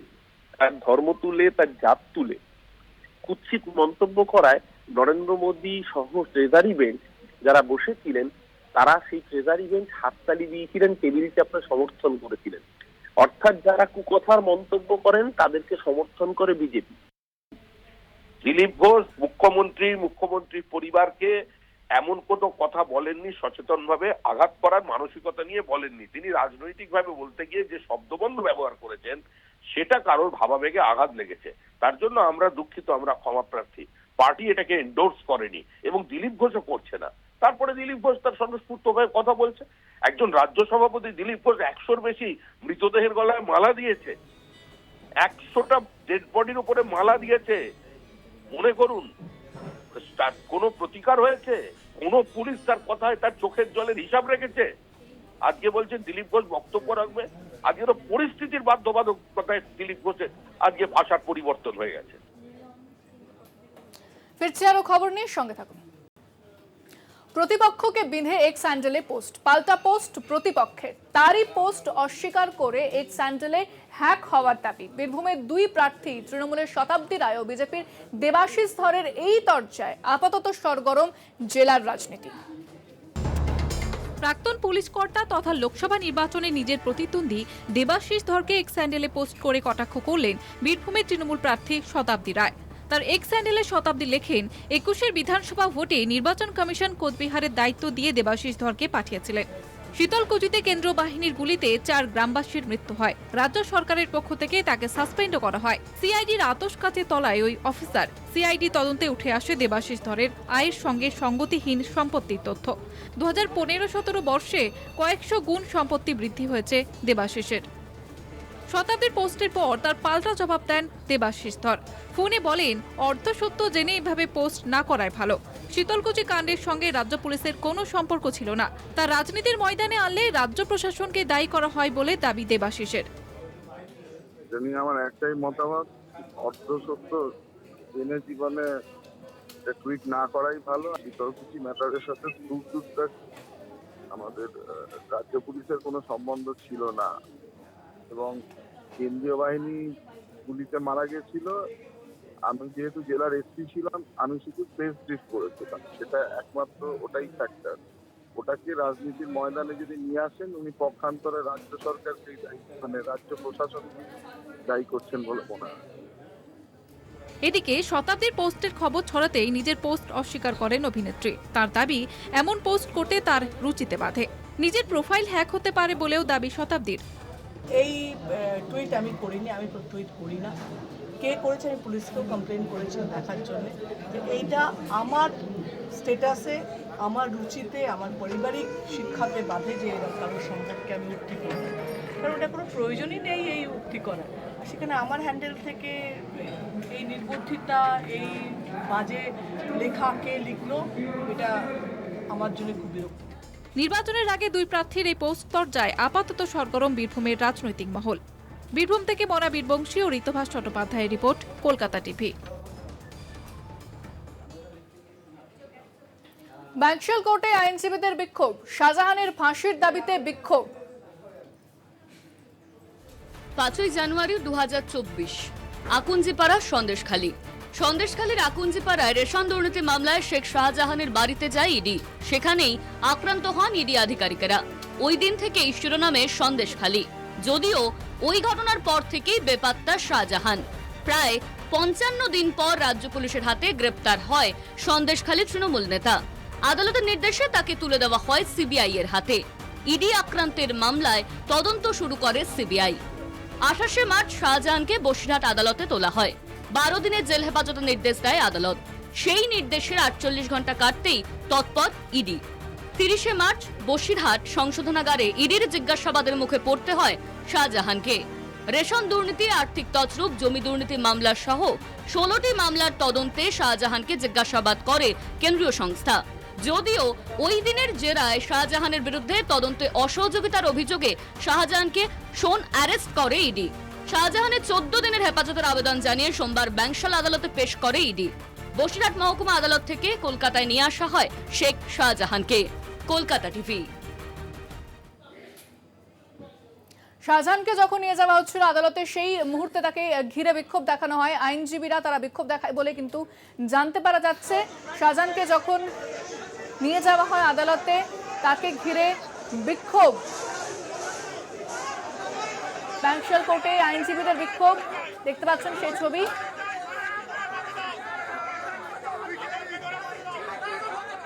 তার ধর্ম তুলে, তার জাত তুলে কুৎসিত মন্তব্য করায় নরেন্দ্র মোদী সহ ট্রেজারি বেঞ্চ যারা বসেছিলেন তারা সেই ট্রেজারি বেঞ্চ হাততালি দিয়েছিলেন, টেবিল চাপড়ে সমর্থন করেছিলেন। অর্থাৎ যারা কুকথার মন্তব্য করেন তাদেরকে সমর্থন করে বিজেপি। দিলীপ ঘোষ মুখ্যমন্ত্রীর পরিবারকে এমন কোনো কথা বলেননি, সচেতন ভাবে আঘাত করার মানসিকতা নিয়ে বলেননি। তিনি রাজনৈতিক ভাবে বলতে গিয়ে যে শব্দবন্ধ ব্যবহার করেছেন সেটা কারোর ভাবাবেগে আঘাত লেগেছে, তার জন্য আমরা দুঃখিত, আমরা ক্ষমা প্রার্থী। পার্টি এটাকে এন্ডোর্স করেনি এবং দিলীপ ঘোষও করছে না। তারপরে দিলীপ ঘোষ তার স্বতঃস্ফূর্ত হয়ে কথা বলছে। একজন রাজ্য সভাপতি দিলীপ ঘোষ 100-র বেশি মৃতদেহের গলায় মালা দিয়েছে, 100টা ডেড বডির উপরে মালা দিয়েছে। মনে করুন তার কোনো প্রতিকার হয়েছে? কোন পুলিশ তার কথায় তার চোখের জলের হিসাব রেখেছে? আজকে বলছেন দিলীপ ঘোষ বক্তব্য রাখবে। আজকে তো পরিস্থিতির বাধ্যবাধকতায় দিলীপ ঘোষের আজকে ভাষার পরিবর্তন হয়ে গেছে। ফিরছি আরো খবর নিয়ে, সঙ্গে থাকুন। প্রতিপক্ষকে বিঁধে এক্স হ্যান্ডেলে পোস্ট, পাল্টা পোস্ট প্রতিপক্ষের। তারই পোস্ট অস্বীকার করে এক্স হ্যান্ডেলে হ্যাক হওয়ার দাবি। বীরভূমের দুই প্রার্থী তৃণমূলের শতাব্দী রায় ও বিজেপির দেবাশিস ধরের এই চর্চায় আপাতত সরগরম জেলার রাজনীতি। প্রাক্তন পুলিশ কর্তা তথা লোকসভা নির্বাচনে নিজের প্রতিদ্বন্দ্বী দেবাশিস ধরকে এক্স হ্যান্ডেলে পোস্ট করে কটাক্ষ করলেন বীরভূমের তৃণমূল প্রার্থী শতাব্দী রায়। তার এক্স হ্যান্ডেলে শতাব্দী লেখেন, 21-এর বিধানসভা ভোটে নির্বাচন কমিশন কোচবিহারের দায়িত্ব দিয়ে দেবাশিস ধরকে পাঠিয়েছিলেন। শীতলকুচিতে কেন্দ্রীয় বাহিনীর গুলিতে 4 গ্রামবাসীর মৃত্যু হয়। রাজ্য সরকারের পক্ষ থেকে তাকে সাসপেন্ডও করা হয়। সিআইডির আতশ কাচে তলায় ওই অফিসার। সিআইডি তদন্তে উঠে আসে দেবাশিস ধরের আয়ের সঙ্গে সঙ্গতিহীন সম্পত্তির তথ্য। 2015-17 বর্ষে কয়েকশো গুণ সম্পত্তি বৃদ্ধি হয়েছে দেবাশিসের। শতাব্দীর পোস্টের পর তার পাল্টা জবাব দেন দেবাশিস ধর। ফোনে বলেন, অর্ধসত্য জেনে এভাবে পোস্ট না করাই ভালো। শীতলকুচি কাণ্ডের সঙ্গে রাজ্য পুলিশের কোনো সম্পর্ক ছিল না। তার রাজনীতির ময়দানে আনলে রাজ্য প্রশাসনকে দায়ী করা হয় বলে দাবি দেবাশিসের। আমার একটাই মতামত, অর্ধসত্য জেনে জীবনে টুইট না করাই ভালো। শীতলকুচি ম্যাটারের সাথে দূর আমাদের রাজ্য পুলিশের কোনো সম্বন্ধ ছিল না এবং কেন্দ্রীয় বাহিনী গুলিতে মারা গেছিল। আমি যেহেতু জেলার এসপি ছিলাম, আমি শুধু প্রেস ব্রিফ করেছিলাম, সেটা একমাত্র ওটাই ফ্যাক্টর। ওটাকে রাজনীতির ময়দানে যদি নিয়ে আসেন, উনি পক্ষান্তরে রাজ্য সরকারকে মানে রাজ্য প্রশাসনকে দায়ী করছেন বলে মনে হয়। এদিকে শতাব্দীর পোস্টের খবর ছড়াতেই নিজের পোস্ট অস্বীকার করেন অভিনেত্রী। তার দাবি, এমন পোস্ট করতে তার রুচিতে বাধে। নিজের প্রোফাইল হ্যাক হতে পারে বলেও দাবি শতাব্দীর। এই টুইট আমি করিনি, আমি টুইট করি না। কে করেছে আমি পুলিশকেও কমপ্লেন করেছি দেখার জন্য যে এইটা আমার স্ট্যাটাসে, আমার রুচিতে, আমার পারিবারিক শিক্ষাতে বাধে যে এরা কারোর সম্পর্কে আমি উক্তি করি, কারণ ওটা কোনো প্রয়োজনই নেই এই উক্তি করার। সেখানে আমার হ্যান্ডেল থেকে এই নির্বুদ্ধিতা, এই বাজে লেখা কে লিখলো, এটা আমার জন্য খুব বিরক্ত। নির্বাচনের আগে দুই প্রার্থীর এই পোস্ট চর্চায় আপাতত সরগরম বীরভূমের রাজনৈতিক মহল। বীরভূম থেকে মনা বীরবংশী ও ঋতভাস চট্টোপাধ্যায়ের রিপোর্ট, কলকাতা টিভি। ব্যাংশাল কোর্টে আইনজীবীদের বিক্ষোভ, শাহজাহানের ফাঁসির দাবিতে বিক্ষোভ। 5ই জানুয়ারি 2024 আকুঞ্জিপাড়া সন্দেশখালীর আকুঞ্জিপাড়ায় রেশন দুর্নীতি মামলায় শেখ শাহজাহানের বাড়িতে যায় ইডি। সেখানেই আক্রান্ত হন ইডি আধিকারিকেরা। ওই দিন থেকেই শিরোনামে সন্দেশখালী। যদিও ওই ঘটনার পর থেকেই বেপাত্তা শাহজাহান। প্রায় 55 দিন পর রাজ্য পুলিশের হাতে গ্রেপ্তার হয় সন্দেশখালী তৃণমূল নেতা। আদালতের নির্দেশে তাকে তুলে দেওয়া হয় সিবিআই এর হাতে। ইডি আক্রান্তের মামলায় তদন্ত শুরু করে সিবিআই। 28শে মার্চ শাহজাহানকে বসিরহাট আদালতে তোলা হয়। 12 দিনের জেল হেফাজতের নির্দেশ দেয় আদালত। সেই নির্দেশের 48 ঘন্টা কাটতেই তৎপর ইডি। 30শে মার্চ বসিরহাট সংশোধনাগারে ইডির জিজ্ঞাসাবাদের মুখে পড়তে হয় শাহজাহানকে। রেশন দুর্নীতি, আর্থিক তছরূপ, জমি দুর্নীতি মামলা সহ 16টি মামলার তদন্তে শাহজাহানকে জিজ্ঞাসাবাদ করে কেন্দ্রীয় সংস্থা। যদিও ওই দিনের জেরায় শাহজাহানের বিরুদ্ধে তদন্তে অসহযোগিতার অভিযোগে শাহজাহানকে শোন অ্যারেস্ট করে ইডি। শাহজাহানের 14 দিনের হেফাজতের আবেদন জানিয়ে সোমবার ব্যাংশাল আদালতে পেশ করে ইডি। বসিরহাট মহকুমা আদালত থেকে কলকাতায় নিয়ে আসা হয় শেখ শাহজাহানকে। কলকাতা টিভি। শাহজাহানকে যখন নিয়ে যাওয়া হচ্ছিল আদালতে, সেই মুহূর্তে তাকে ঘিরে বিক্ষোভ দেখানো হয়। আইনজীবীরা তারা বিক্ষোভ দেখায় বলে কিন্তু জানতে পারা যাচ্ছে। শাহজাহানকে যখন নিয়ে যাওয়া হয় আদালতে, তাকে ঘিরে বিক্ষোভ। ব্যাংশাল কোর্টে আইনজীবীদের বিক্ষোভ, দেখতে পাচ্ছেন সেই ছবি।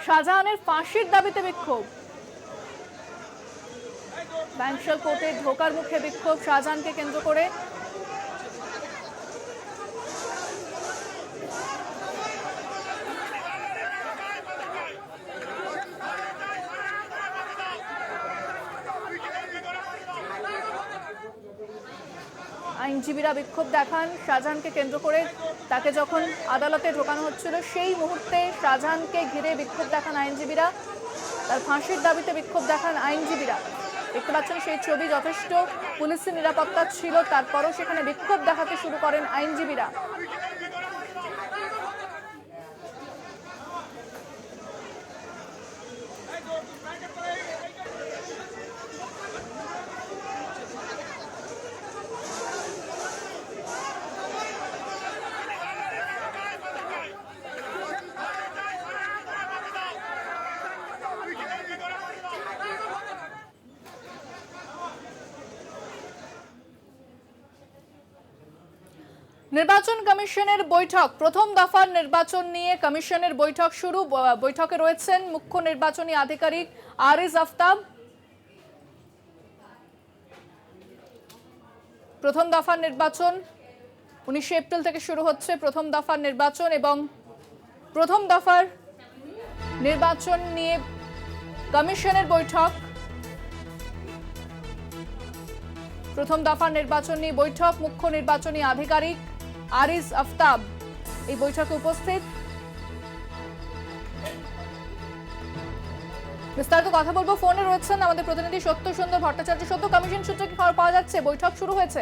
শাহজাহানের ফাঁসির দাবিতে বিক্ষোভ। ব্যাংশাল কোর্টে ঢোকার মুখে বিক্ষোভ শাহজাহানকে কেন্দ্র করে। আইনজীবীরা বিক্ষোভ দেখান শাহজাহানকে কেন্দ্র করে। তাকে যখন আদালতে ঢোকানো হচ্ছিল সেই মুহূর্তে শাহজাহানকে ঘিরে বিক্ষোভ দেখান আইনজীবীরা। তার ফাঁসির দাবিতে বিক্ষোভ দেখান আইনজীবীরা। দেখতে পাচ্ছেন সেই ছবি। যথেষ্ট পুলিশের নিরাপত্তা ছিল, তারপরও সেখানে বিক্ষোভ দেখাতে শুরু করেন আইনজীবীরা। নির্বাচন কমিশনের বৈঠক, প্রথম দফার নির্বাচন নিয়ে কমিশনের বৈঠক শুরু। বৈঠকে রয়েছেন মুখ্য নির্বাচনী আধিকারিক আরিজ আফতাব। প্রথম দফার নির্বাচন 19 এপ্রিল থেকে শুরু হচ্ছে প্রথম দফার নির্বাচন, এবং প্রথম দফার নির্বাচন নিয়ে কমিশনের বৈঠক। প্রথম দফার নির্বাচন নিয়ে বৈঠক, মুখ্য নির্বাচনী আধিকারিক আরিজ আফতাব এই বৈঠকে উপস্থিত। বিস্তারিত কথা বলবো, ফোনে রয়েছেন আমাদের প্রতিনিধি সত্য সুন্দর ভট্টাচার্য। সত্য, কমিশন সূত্রে কি খবর পাওয়া যাচ্ছে? বৈঠক শুরু হয়েছে?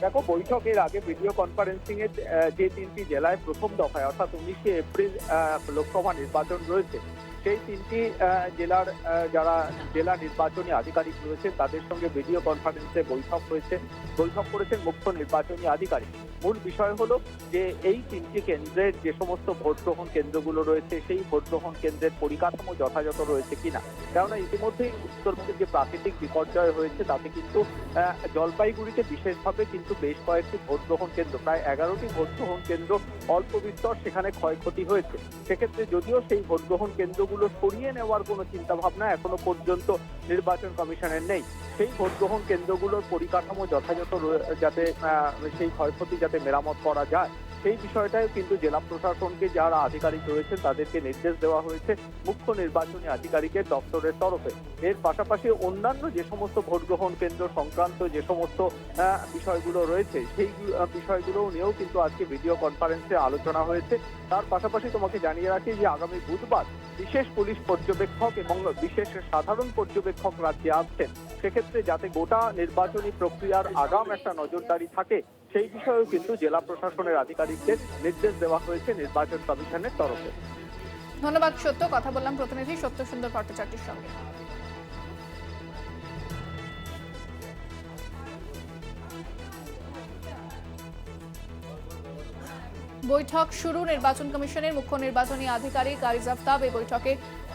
দেখো, বৈঠকের আগে ভিডিও কনফারেন্সিং এর যে 3টি জেলায় প্রথম দফায় অর্থাৎ 19 এপ্রিল লোকসভা নির্বাচন রয়েছে, সেই 3টি জেলার যারা জেলা নির্বাচনী আধিকারিক রয়েছে তাদের সঙ্গে ভিডিও কনফারেন্সে বৈঠক হয়েছে। বৈঠক করেছেন মুখ্য নির্বাচনী আধিকারিক। মূল বিষয় হলো যে এই 3টি কেন্দ্রের যে সমস্ত ভোট গ্রহণ কেন্দ্রগুলো রয়েছে সেই ভোট গ্রহণ কেন্দ্রের পরিকাঠামো যথাযথ রয়েছে কিনা। কেননা ইতিমধ্যেই উত্তরবঙ্গের যে প্রাকৃতিক বিপর্যয় হয়েছে তাতে কিন্তু জলপাইগুড়িতে বিশেষভাবে কিন্তু বেশ কয়েকটি ভোট গ্রহণ কেন্দ্র, প্রায় 11টি ভোট গ্রহণ কেন্দ্র অল্প বিস্তর সেখানে ক্ষয়ক্ষতি হয়েছে। সেক্ষেত্রে যদিও সেই ভোট গ্রহণ কেন্দ্রগুলো সরিয়ে নেওয়ার কোনো চিন্তা ভাবনা এখনো পর্যন্ত নির্বাচন কমিশনের নেই। সেই ভোট গ্রহণ কেন্দ্রগুলোর পরিকাঠামো যথাযথ যাতে সেই ক্ষয়ক্ষতি যাতে মেরামত করা যায় সেই বিষয়টাও কিন্তু জেলা প্রশাসনকে যারা আধিকারিক রয়েছেন তাদেরকে নির্দেশ দেওয়া হয়েছে মুখ্য নির্বাচনী আধিকারিকের দপ্তরের তরফে। এর পাশাপাশি অন্যান্য যে সমস্ত ভোট গ্রহণ কেন্দ্র সংক্রান্ত যে সমস্ত বিষয়গুলো রয়েছে সেই বিষয়গুলো নিয়েও কিন্তু আজকে ভিডিও কনফারেন্সে আলোচনা হয়েছে। তার পাশাপাশি তোমাকে জানিয়ে রাখি যে আগামী বুধবার বিশেষ পুলিশ পর্যবেক্ষক এবং বিশেষ সাধারণ পর্যবেক্ষক রাজ্যে আসছেন। সেক্ষেত্রে যাতে গোটা নির্বাচনী প্রক্রিয়ার আগাম একটা নজরদারি থাকে সেই বিষয়েও কিন্তু জেলা প্রশাসনের আধিকারিকদের নির্দেশ দেওয়া হয়েছে নির্বাচন কমিশনের তরফে। ধন্যবাদ সত্য। কথা বললাম প্রতিনিধি সত্য সুন্দর ভট্টাচার্যের সঙ্গে। বৈঠক শুরু, নির্বাচন কমিশনের মুখ্য নির্বাচনী আধিকারিক আরিজ আফতাব এই বৈঠকে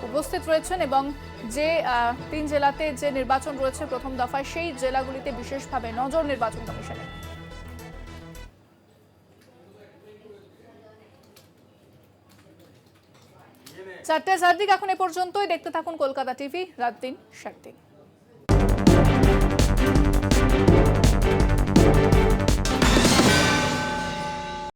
উপস্থিত রয়েছেন, এবং যে 3 জেলাতে যে নির্বাচন রয়েছে প্রথম দফায় সেই জেলাগুলিতে বিশেষভাবে নজর নির্বাচন কমিশনের। 4টে 4 দিক এখন এ পর্যন্তই। দেখতে থাকুন কলকাতা টিভি, রাত দিন 7 দিন।